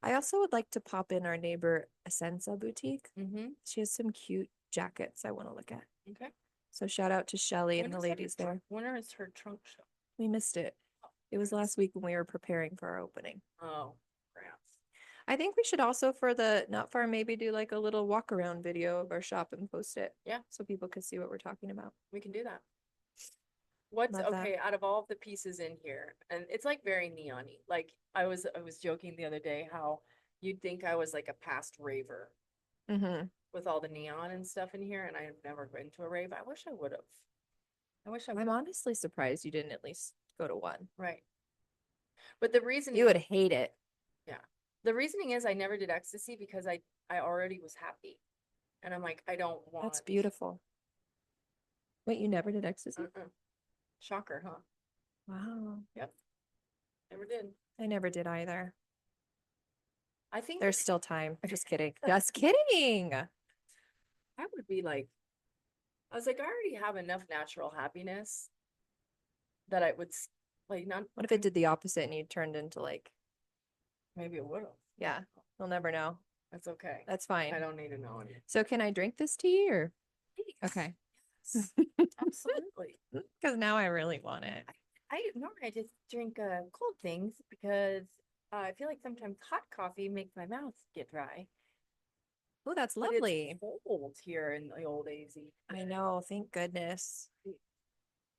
I also would like to pop in our neighbor Essenza boutique. Mm-hmm. She has some cute jackets I want to look at. Okay. So shout out to Shelly When and the is ladies there. When is her trunk show? We missed it. It was last week when we were preparing for our opening. Oh, crap. I think we should also for the not far maybe do like a little walk around video of our shop and post it. Yeah. So people could see what we're talking about. We can do that. What's Love that. okay out of all of the pieces in here, and it's like very neon-y. Like I was joking the other day how you'd think I was like a past raver Mm-hmm. with all the neon and stuff in here, and I've never been to a rave. I wish I would have. I wish I I'm would. honestly surprised you didn't at least go to one. Right. But the reasoning, You would hate it. yeah, the reasoning is I never did ecstasy because I already was happy, and I'm like I don't want. That's beautiful. Wait, you never did ecstasy? Shocker, huh? Wow. Yep. Never did. I never did either. I think There's still time. I'm just kidding. Just kidding. I would be like, I was like, I already have enough natural happiness that I would like not. What if it did the opposite and you turned into like, Maybe it would have. yeah, you'll never know. That's okay. That's fine. I don't need to know it. So can I drink this tea or? Okay. Yes, absolutely. Because now I really want it. I normally I just drink cold things because I feel like sometimes hot coffee makes my mouth get dry. Oh, that's But lovely. it's cold here in the old AZ. I know. Thank goodness.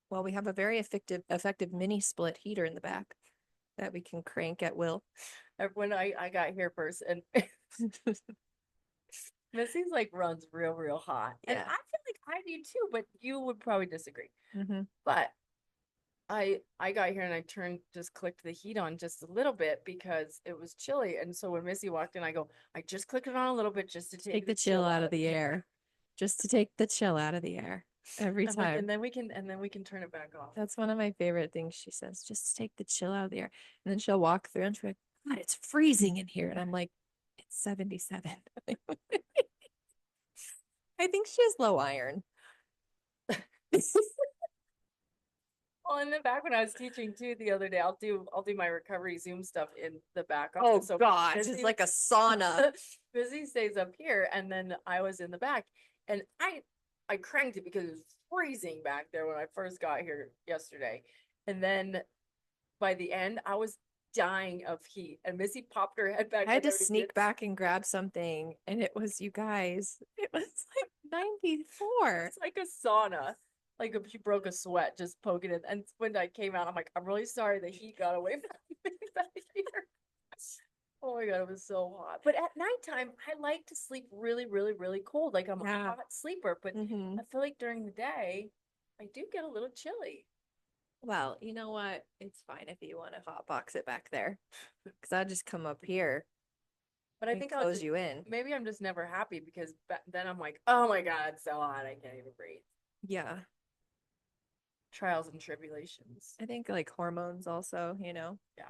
Well, we have a very effective mini split heater in the back that we can crank at will. When I got here first, and Missy's like runs real hot, and I Yeah. feel like I do too, but you would probably disagree. Mm-hmm. But I got here and I just clicked the heat on just a little bit because it was chilly. And so when Missy walked in, I just clicked it on a little bit just to Take the chill out of the air. Just to take the chill out of the air every I'm like, time. and then we can turn it back off. That's one of my favorite things she says, just to take the chill out of the air. And then she'll walk through and she'll be like, God, it's freezing in here. And I'm like, it's 77. I think she has low iron. Well, in the back when I was teaching too the other day, I'll do my recovery Zoom stuff in the back Oh office. So gosh, Missy, it's like a sauna. Missy stays up here, and then I was in the back, and I cranked it because it was freezing back there when I first got here yesterday, and then by the end I was dying of heat, and Missy popped her head back. I had to sneak back and grab something, and it was you guys. It was like 94. It's like a sauna. Like if she broke a sweat just poking it. And when I came out, I'm like, I'm really sorry the heat got away from me back here. Oh my God, it was so hot. But at nighttime, I like to sleep really cold. Like I'm a hot sleeper. But I feel like during the day, I do get a little chilly. Well, you know what? It's fine if you want to hot box it back there. Because I'll just come up here But I and think I'll close you in. maybe I'm just never happy because then I'm like, oh my God, it's so hot. I can't even breathe. Yeah. Trials and tribulations. I think like hormones also, you know? Yeah.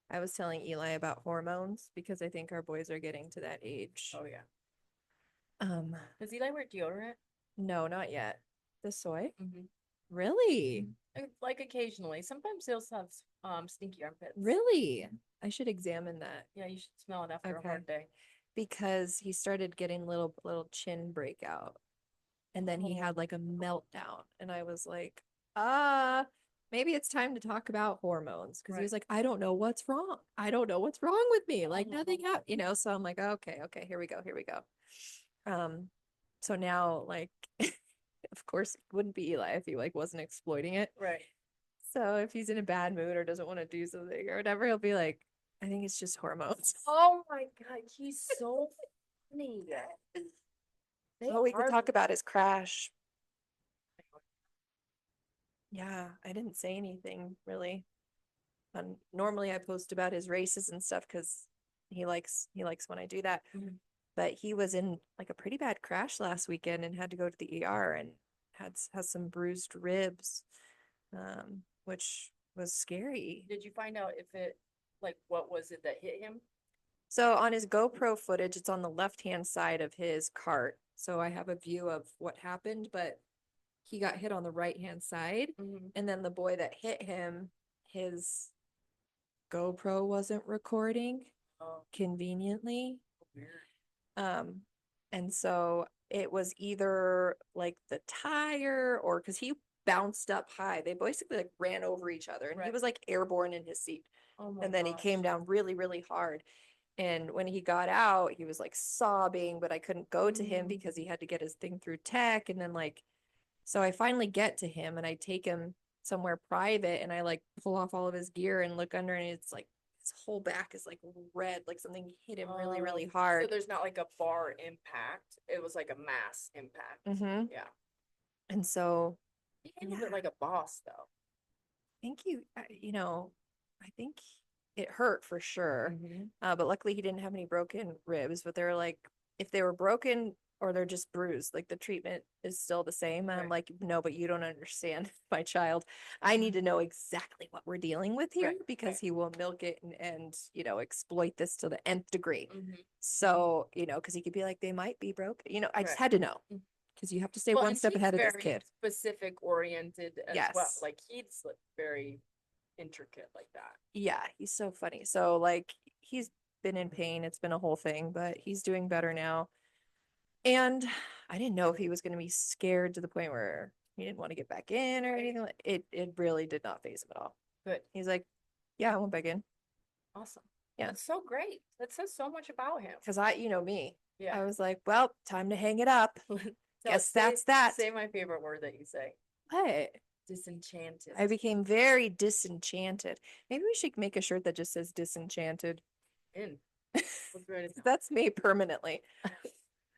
I was telling Eli about hormones because I think our boys are getting to that age. Oh yeah. Does Eli wear deodorant? No, not yet. The soy? Mm-hmm. Really? Like occasionally. Sometimes he'll have stinky armpits. Really? I should examine that. Yeah, you should smell it after a hard day. Because he started getting little chin breakout. And then he had like a meltdown. And I was like, maybe it's time to talk about hormones. Because he was like, I don't know what's wrong. I don't know what's wrong with me. Like nothing happened, you know? So I'm like, okay, here we go. So now like, of course, it wouldn't be Eli if he like wasn't exploiting it. Right. So if he's in a bad mood or doesn't want to do something or whatever, he'll be like, I think it's just hormones. Oh my God, he's so funny. Oh, we could talk about his crash. Yeah, I didn't say anything really. Normally I post about his races and stuff because he likes when I do that. But he was in like a pretty bad crash last weekend and had to go to the ER and has some bruised ribs, which was scary. Did you find out if it, like, what was it that hit him? So on his GoPro footage, it's on the left-hand side of his cart. So I have a view of what happened, but he got hit on the right-hand side. Mm-hmm. And then the boy that hit him, his GoPro wasn't recording Oh, conveniently. weird. Um, and so it was either like the tire or because he bounced up high. They basically like ran over each other and he Right. was like airborne in his seat. Oh my And then he gosh. came down really, really hard. And when he got out, he was like sobbing, but I couldn't go to him because he had to get his thing through tech. And then like, so I finally get to him and I take him somewhere private and I like pull off all of his gear and look under and it's like his whole back is like red, like something hit him really, really So hard. there's not like a bar impact. It was like a mass impact. Mm-hmm. Yeah. And so, He handled it like a boss, though. thank you. I think it hurt for sure. Mm-hmm. But luckily he didn't have any broken ribs, but they're like, if they were broken or they're just bruised, like the treatment is still the same. And I'm Right. like, no, but you don't understand, my child. I need to know exactly what we're dealing with here Right, because right. he will milk it and exploit this to the nth degree. Mm-hmm. So, because he could be like, they might be broke. I just Right. had to know because you have to stay Well, one and step he's ahead of this very kid. specific oriented as well. Yes. Like he's like very intricate like that. Yeah, he's so funny. So like he's been in pain. It's been a whole thing, but he's doing better now. And I didn't know if he was going to be scared to the point where he didn't want to get back in or anything. Like it really did not phase him at all. Good. He's like, yeah, I went back in. Awesome. Yeah. That's so great. That says so much about him. Because me. Yeah. I was like, well, time to hang it up. No, Guess that's that. Say my favorite word that you say. What? Disenchanted. I became very disenchanted. Maybe we should make a shirt that just says disenchanted. In. Let's write it down. That's me permanently.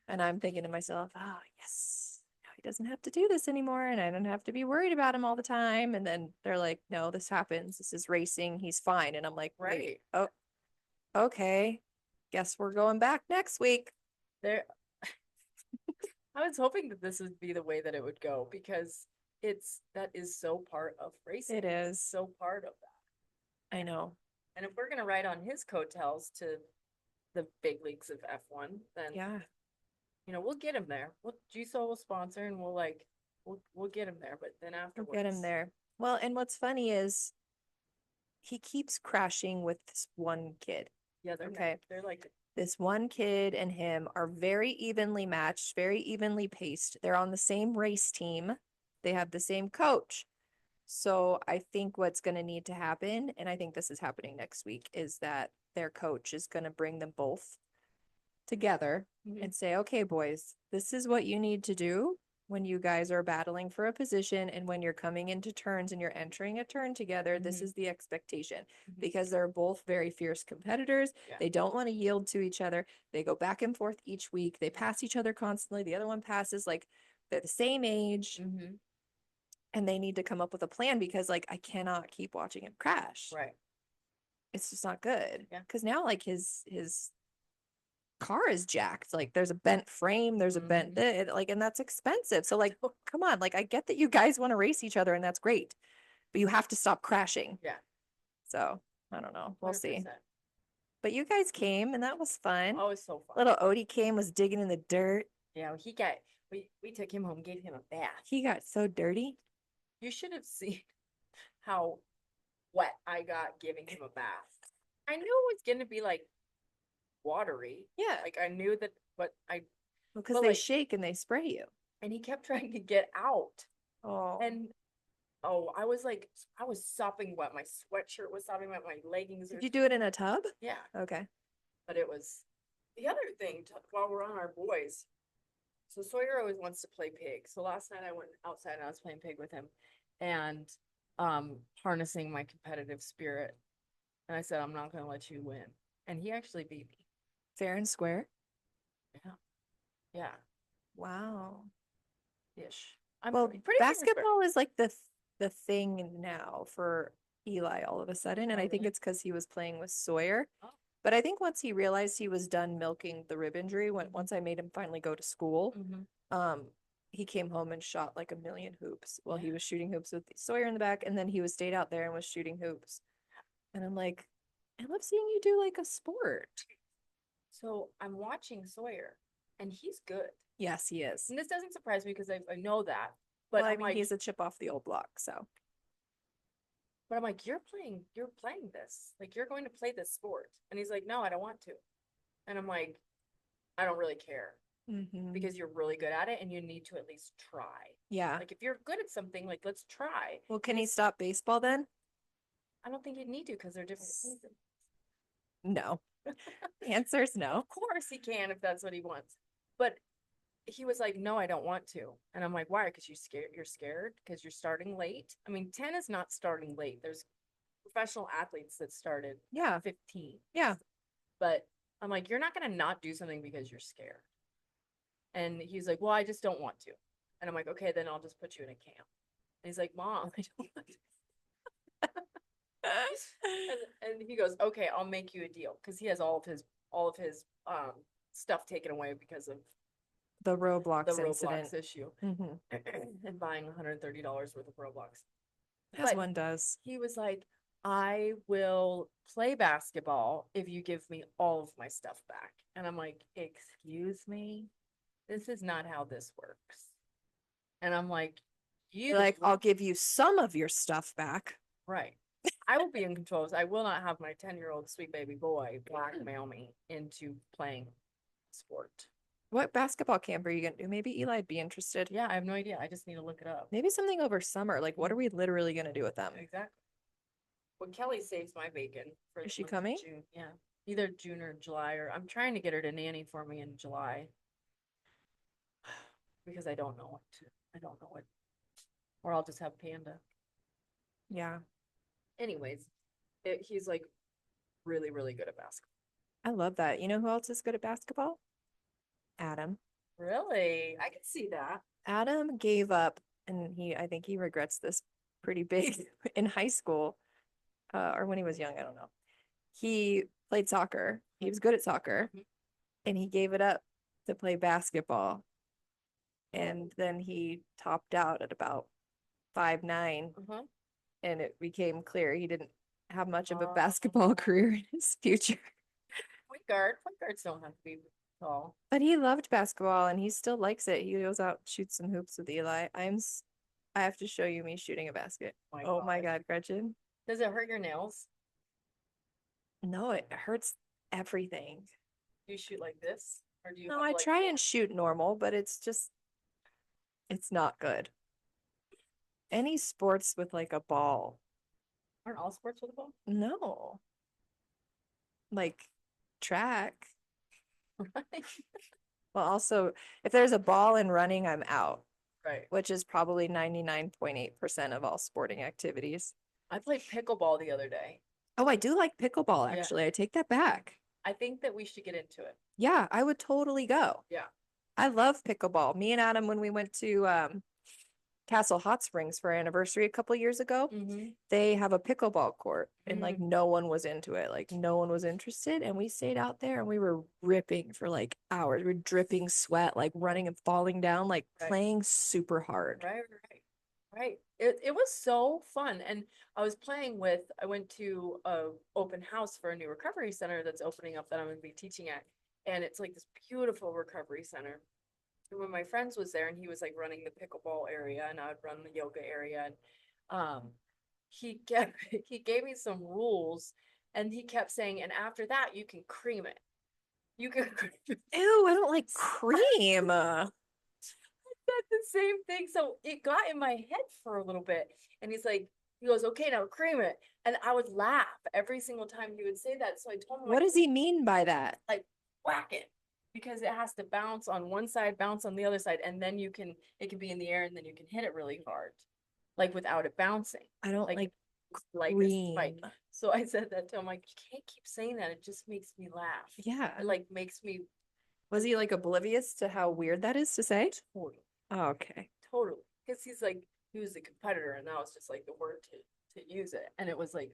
And I'm thinking to myself, oh, yes, now he doesn't have to do this anymore. And I don't have to be worried about him all the time. And then they're like, no, this happens. This is racing. He's fine. And I'm like, Right. wait, oh, okay. Guess we're going back next week. There. I was hoping that this would be the way that it would go because that is so part of racing. It is. It's so part of that. I know. And if we're gonna ride on his coattails to the big leagues of F1, then Yeah. we'll get him there. GSO will sponsor and we'll get him there. But then afterwards, We'll get him there. Well, and what's funny is he keeps crashing with this one kid. Yeah, they're like This one kid and him are very evenly matched, very evenly paced. They're on the same race team. They have the same coach. So I think what's going to need to happen, and I think this is happening next week, is that their coach is going to bring them both together and say, okay, boys, this is what you need to do when you guys are battling for a position and when you're coming into turns and you're entering a turn together. This is the expectation because they're both very fierce competitors. Yeah. They don't want to yield to each other. They go back and forth each week. They pass each other constantly. The other one passes, like they're the same age. And they need to come up with a plan because like I cannot keep watching him crash. Right. It's just not good. Yeah. Because now like his car is jacked. Like there's a bent frame, there's a bent like, and that's expensive. So like, come on, like I get that you guys want to race each other and that's great, but you have to stop crashing. Yeah. So I don't know. We'll 100%. see. But you guys came and that was fun. Oh, it's so fun. Little Odie came, was digging in the dirt. Yeah, we took him home, gave him a bath. He got so dirty. You should have seen how wet I got giving him a bath. I knew it was gonna be like watery. Yeah. Like I knew that, but because they shake and they spray you. And he kept trying to get out. Oh. And I was sopping wet. My sweatshirt was sopping wet. My leggings. Did you do it in a tub? Yeah. Okay. But it was the other thing while we're on our boys. So Sawyer always wants to play pig. So last night I went outside and I was playing pig with him and harnessing my competitive spirit. And I said, I'm not going to let you win. And he actually beat me. Fair and square? Yeah. Yeah. Wow. Ish. Well, pretty basketball is like the thing now for Eli all of a sudden. And I think it's because he was playing with Sawyer. Oh. But I think once he realized he was done milking the rib injury, once I made him finally go to school, he came home and shot like a million hoops while Yeah. he was shooting hoops with Sawyer in the back, and then he was stayed out there and was shooting hoops. And I'm like, I love seeing you do like a sport. So I'm watching Sawyer, and he's good. Yes, he is. And this doesn't surprise me because I know that. Well, But I I'm mean, like, he's a chip off the old block, so you're playing this. Like you're going to play this sport. And he's like, no, I don't want to. And I'm like, I don't really care hmm because you're really good at it and you need to at least try. yeah. Like if you're good at something, like let's try. Well, can And he he's, stop baseball then? I don't think you'd need to because they're different seasons. No. The answer is no. Of course he can if that's what he wants. But he was like, no, I don't want to. And I'm like, why? Because you're scared because you're starting late. I mean, 10 is not starting late. There's professional athletes that started Yeah. 15. Yeah. But I'm like, you're not gonna not do something because you're scared. And he's like, well, I just don't want to. And I'm like, okay, then I'll just put you in a camp. And he's like, Mom, I don't want to. And he goes, okay, I'll make you a deal because he has all of his stuff taken away because of The the Roblox incident. Roblox issue hmm and buying $130 worth of Roblox. As But one does. he was like, I will play basketball if you give me all of my stuff back. And I'm like, excuse me? This is not how this works. And I'm like, You're you, like, I'll give you some of your stuff back. right. I will be in control. I will not have my 10-year-old sweet baby boy blackmail me into playing sport. What basketball camp are you gonna do? Maybe Eli'd be interested. Yeah, I have no idea. I just need to look it up. Maybe something over summer. Like, what are we literally gonna do with them? Exactly. Well, Kelly saves my bacon for Is the she month of coming? June. Yeah. Either June or July, or I'm trying to get her to nanny for me in July because I don't know what to, I don't know what, or I'll just have Panda. Yeah. Anyways, he's like really, really good at basketball. I love that. You know who else is good at basketball? Adam. Really? I can see that. Adam gave up, and I think he regrets this pretty big in high school, or when he was young. I don't know. He played soccer. He was good at soccer, Mhm. and he gave it up to play basketball. And then he topped out at about 5'9", Uh-huh. and it became clear he didn't have much of a Uh, basketball career in his future. point guard. Point guards don't have to be tall. But he loved basketball and he still likes it. He goes out and shoots some hoops with Eli. I have to show you me shooting a basket. My Oh my God. God, Gretchen. Does it hurt your nails? No, it hurts everything. Do you shoot like this? Or do you No, have I like try and shoot normal, but it's not good. Any sports with like a ball. aren't all sports with a ball? No. Like track. Right. Well, also, if there's a ball and running, I'm out, Right. which is probably 99.8% of all sporting activities. I played pickleball the other day. Oh, I do like pickleball, Yeah. actually. I take that back. I think that we should get into it. Yeah, I would totally go. Yeah. I love pickleball. Me and Adam, when we went to Castle Hot Springs for our anniversary a couple years ago, Mm-hmm. they have a pickleball court and like Mm. no one was into it. Like no one was interested. And we stayed out there and we were ripping for like hours. We are dripping sweat, like running and falling down, like Right. playing super hard. Right, right, right. It was so fun. And I went to a open house for a new recovery center that's opening up that I'm gonna be teaching at. And it's like this beautiful recovery center. And when my friends was there and he was like running the pickleball area and I would run the yoga area and um he gave me some rules and he kept saying, and after that you can cream it. You can cream it. Ew, I don't like cream. Said the same thing. So it got in my head for a little bit. And he goes, okay, now cream it. And I would laugh every single time he would say that. So I told him, What does he mean by that? like whack it. Because it has to bounce on one side, bounce on the other side, and then it can be in the air and then you can hit it really hard. Like without it bouncing. I don't like Like a spike. cream. So I said that to him, like, you can't keep saying that. It just makes me laugh. Yeah. It like makes me Was he like oblivious to how weird that is to say? totally. Oh, okay. Totally. Because he was a competitor and that was just like the word to use it. And it was like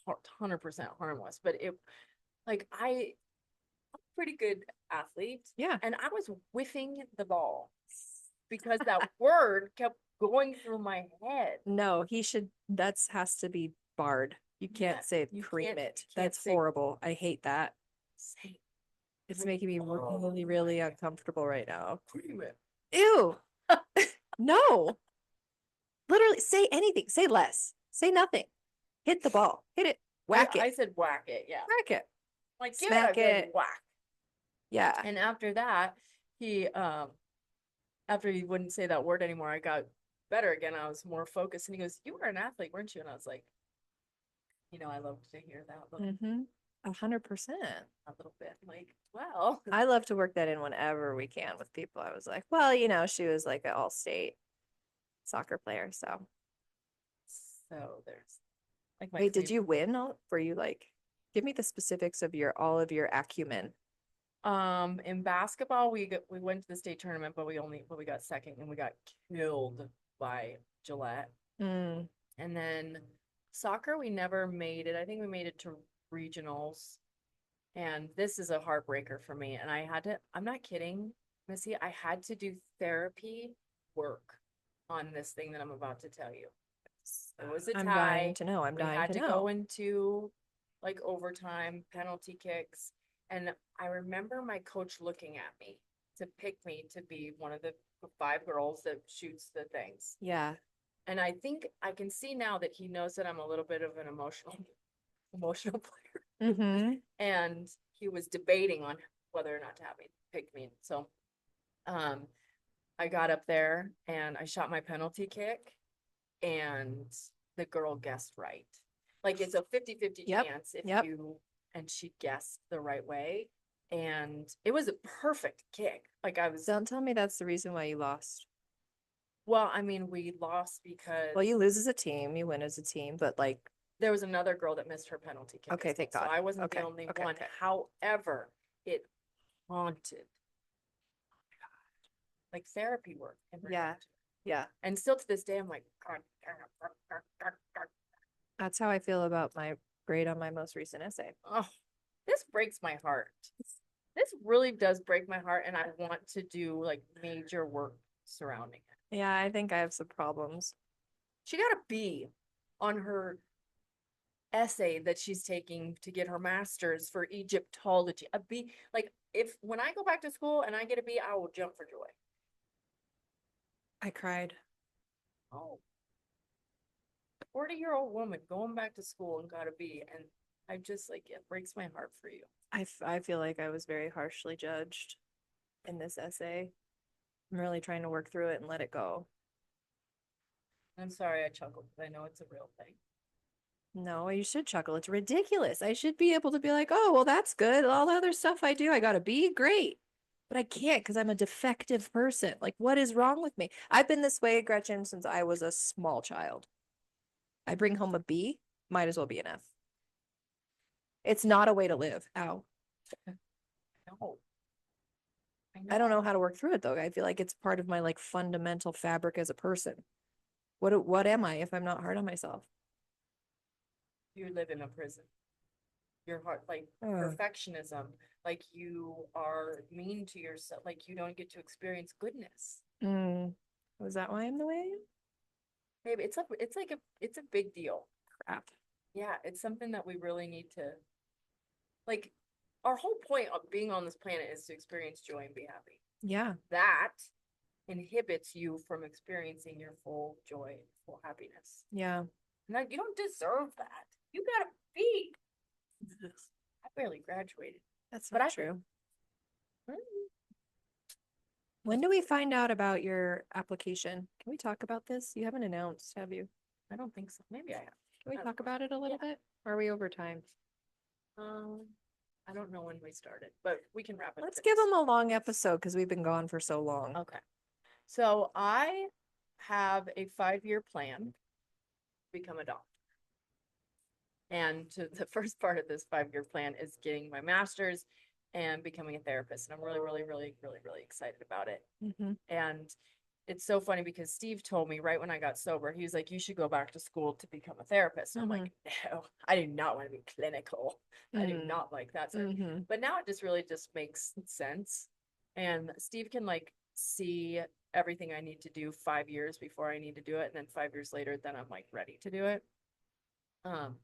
100% harmless. But I'm a pretty good athlete. Yeah. And I was whiffing the ball because that word kept going through my head. No, that's has to be barred. You Yeah, can't say you cream can't it. you can't That's say horrible. I hate that. say It's cream. making me Oh really, my really God. uncomfortable right now. Cream it. Ew. No. Literally say anything. Say less. Say nothing. Hit the ball. Hit it. Whack I it. said whack it, yeah. Whack it. Like give it a Smack good it. whack. Yeah. And after that, he after he wouldn't say that word anymore, I got better again. I was more focused and he goes, "You were an athlete, weren't you?" And I was like, I loved to hear that Mm-hmm. 100%. a little bit. Like, well, I love to work that in whenever we can with people. I was like, well, she was like an all-state soccer player. So, so there's like my wait, did cream. you win? Were you like, give me the specifics of all of your acumen. In basketball, we went to the state tournament, but we got second and we got killed by Gillette. Mm. And then soccer, we never made it. I think we made it to regionals. And this is a heartbreaker for me. And I'm not kidding, Missy, I had to do therapy work on this thing that I'm about to tell you. It was a I'm dying tie. to know. I'm We dying had to to go know. into like overtime, penalty kicks. And I remember my coach looking at me to pick me to be one of the 5 girls that shoots the things. Yeah. And I think I can see now that he knows that I'm a little bit of an emotional player. Mm-hmm. And he was debating on whether or not to have me pick me. So um I got up there and I shot my penalty kick and the girl guessed right. Like it's a 50-50 Yep. chance if Yep. you and she guessed the right way. And it was a perfect kick. Like I was Don't tell me that's the reason why you lost. well, I mean, we lost because Well, you lose as a team, you win as a team, but like, there was another girl that missed her penalty kick. okay, thank So God. I wasn't the Okay. only Okay. one. Okay. However, it haunted like therapy work in Yeah. regard to Yeah. and still to this day, I'm like, God, That's how I feel about my grade on my most recent essay. oh, this breaks my heart. This really does break my heart, and I want to do like major work surrounding it. Yeah, I think I have some problems. She got a B on her essay that she's taking to get her master's for Egyptology. A B, like if when I go back to school and I get a B, I will jump for joy. I cried. Oh, 40-year-old woman going back to school and got a B, and I just like it breaks my heart for you. I feel like I was very harshly judged in this essay. I'm really trying to work through it and let it go. I'm sorry I chuckled, but I know it's a real thing. No, you should chuckle. It's ridiculous. I should be able to be like, oh, well, that's good. All the other stuff I do, I got a B, great. But I can't because I'm a defective person. Like, what is wrong with me? I've been this way, Gretchen, since I was a small child. I bring home a B, might as well be an F. It's not a way to live. Ow. No, I don't know how to work through it though. I feel like it's part of my like fundamental fabric as a person. What am I if I'm not hard on myself? You live in a prison. Your heart, like Ugh. perfectionism, like you are mean to yourself, like you don't get to experience goodness. Was that why I'm the way I am? Maybe it's a big deal. Crap. Yeah, it's something that we really need to like. Our whole point of being on this planet is to experience joy and be happy. Yeah. That inhibits you from experiencing your full joy, full happiness. Yeah. And you don't deserve that. You gotta be. I barely graduated. That's But not I true. Mm, When do we find out about your application? Can we talk about this? You haven't announced, have you? I don't think so. Maybe I have. Can we I talk don't know. about it a little bit? Or are we over time? Um, I don't know when we started, but we can wrap it. Let's give them a long episode because we've been gone for so long. Okay. So I have a 5-year plan to become a doctor. And the first part of this 5-year plan is getting my master's and becoming a therapist. And I'm really, really, really, really, really excited about it. Mm-hmm. And it's so funny because Steve told me right when I got sober, he was like, you should go back to school to become a therapist. And I'm like, no, I do not want to be clinical. I do not like that. So, but now it just really just makes sense. And Steve can like see everything I need to do 5 years before I need to do it. And then 5 years later, then I'm like ready to do it. Um,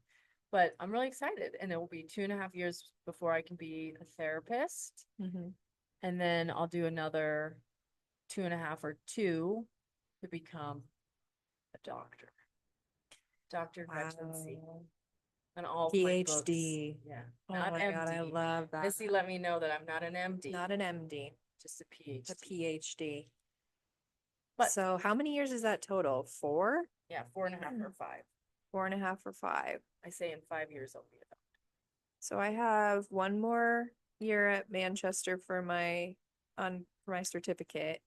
but I'm really excited. And it will be 2.5 years before I can be a therapist. Mhm. And then I'll do another 2.5 or two to become a doctor, doctor of residency, Wow. and all of my books. PhD. Yeah, Oh not my God, I MD. love that. Missy let me know that I'm not an MD, Not an MD, just a a PhD. PhD. But So how many years is that total? Four? yeah, 4.5 or 5. 4.5 or 5. I say in 5 years I'll be a doctor. So I have one more year at Manchester for my certificate,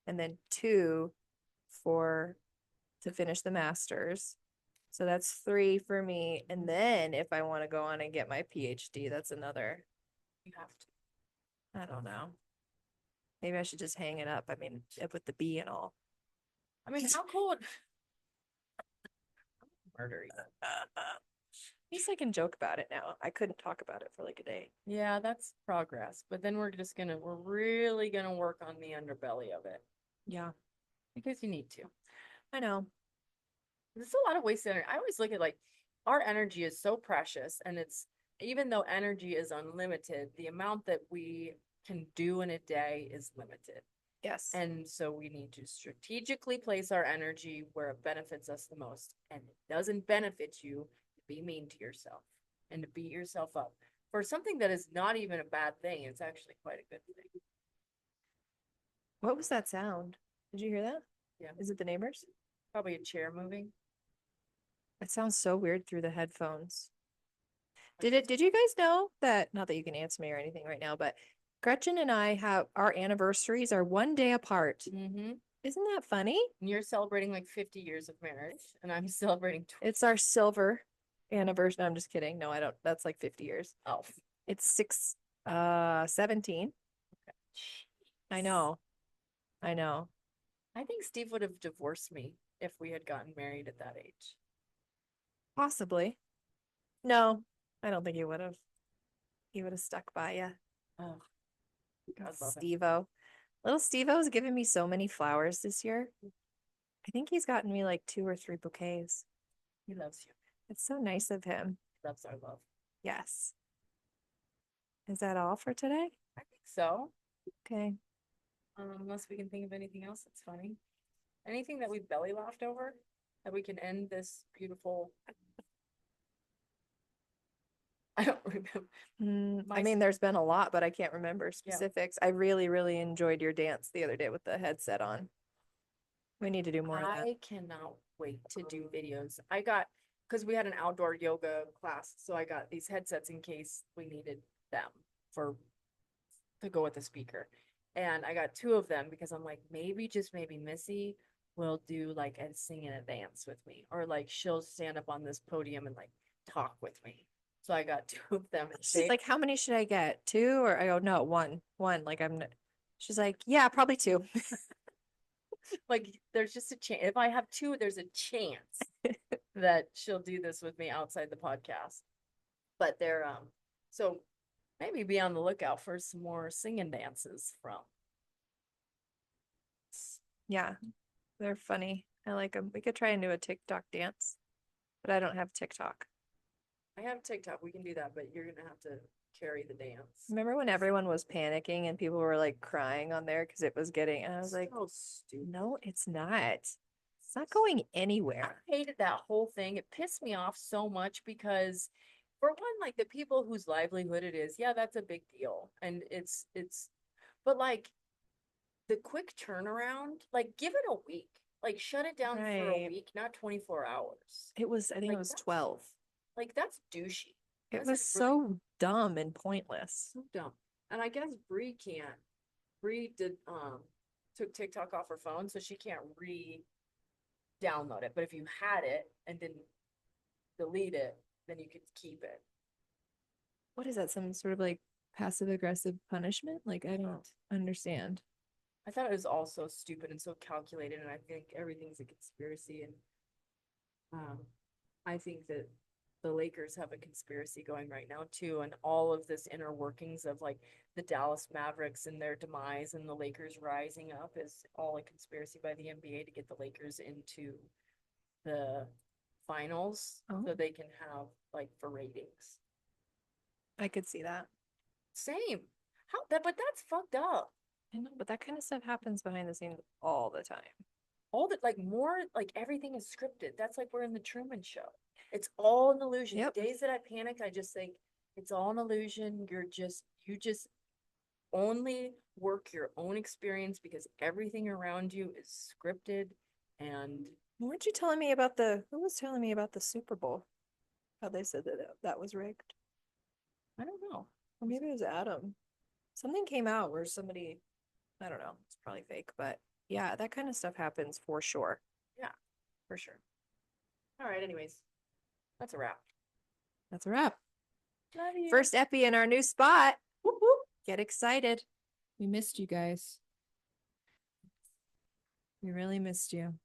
and then two for to finish the master's. So that's 3 for me. And then if I want to go on and get my PhD, that's another, You have to. I don't know. Maybe I should just hang it up. I mean, up with the B and all. I mean, how cool would murder you? At least I can joke about it now. I couldn't talk about it for like a day. Yeah, that's progress. But then we're really gonna work on the underbelly of it Yeah, because you need to. I know. There's a lot of wasted energy. I always look at like our energy is so precious, and it's even though energy is unlimited, the amount that we can do in a day is limited. Yes. And so we need to strategically place our energy where it benefits us the most. And it doesn't benefit you to be mean to yourself and to beat yourself up for something that is not even a bad thing. It's actually quite a good thing. What was that sound? Did you hear that? Yeah. Is it the neighbors? Probably a chair moving. It sounds so weird through the headphones. Did you guys know that, not that you can answer me or anything right now, but Gretchen and I have our anniversaries are one day apart. Mm-hmm. Isn't that funny? And you're celebrating like 50 years of marriage, and I'm celebrating 20. It's our silver anniversary. No, I'm just kidding. No, I don't. That's like 50 years. Oh, It's 17. I jeez. know. I know. I think Steve would have divorced me if we had gotten married at that age. Possibly. No, I don't think he would have. He would have stuck by you. Oh, God love him. Steve-O. Little Steve-O's given me so many flowers this year. I think he's gotten me like 2 or 3 bouquets. He loves you. It's so nice of him. He loves our love. Yes. Is that all for today? I think so. Okay. Unless we can think of anything else that's funny. Anything that we belly laughed over that we can end this beautiful. I don't remember. I My mean, there's been a lot, but I can't remember Yeah. specifics. I really, really enjoyed your dance the other day with the headset on. We need to do more of that. I cannot wait to do videos. I got because we had an outdoor yoga class, so I got these headsets in case we needed them for to go with the speaker. And I got 2 of them because I'm like, maybe just maybe Missy will do like and sing and a dance with me, or like she'll stand up on this podium and like talk with me. So I got 2 of them. She's like, how many should I get? 2? Or I go, no, one. One. Like she's like, yeah, probably 2. Like there's just a chance. If I have 2, there's a chance that she'll do this with me outside the podcast. But they're so maybe be on the lookout for some more singing dances from. Yeah, they're funny. I like them. We could try and do a TikTok dance, but I don't have TikTok. I have TikTok. We can do that, but you're gonna have to carry the dance. Remember when everyone was panicking and people were like crying on there because it was getting, and I was like, So stupid. no, it's not. It's not going anywhere. I hated that whole thing. It pissed me off so much because for one, like the people whose livelihood it is, yeah, that's a big deal. And but like the quick turnaround, like give it a week. Like shut it down for a Right. week, not 24 hours. I think it Like was 12. that's douchey. It That's was like really so dumb and pointless. so dumb. And I guess Bree can't. Bree did took TikTok off her phone, so she can't re-download it. But if you had it and didn't delete it, then you could keep it. What is that? Some sort of like passive aggressive punishment? Like, I don't understand. I thought it was all so stupid and so calculated, and I think everything's a conspiracy. And um, I think that the Lakers have a conspiracy going right now too, and all of this inner workings of like the Dallas Mavericks and their demise and the Lakers rising up is all a conspiracy by the NBA to get the Lakers into the finals Oh, so they can have like for ratings. I could see that. Same. How that but that's fucked up. I know, but that kind of stuff happens behind the scenes all the time. All that like more like everything is scripted. That's like we're in the Truman Show. It's all an illusion. Yep. The days that I panic, I just think it's all an illusion. You just only work your own experience because everything around you is scripted and Weren't you telling me about who was telling me about the Super Bowl? How they said that was rigged. I don't know. Or maybe it was Adam. Something came out where somebody, I don't know, it's probably fake, but yeah, that kind of stuff happens for sure. Yeah. For sure. All right, anyways. That's a wrap. That's a wrap. Love you. First epi in our new spot. Whoop, whoop. Get excited. We missed you guys. We really missed you.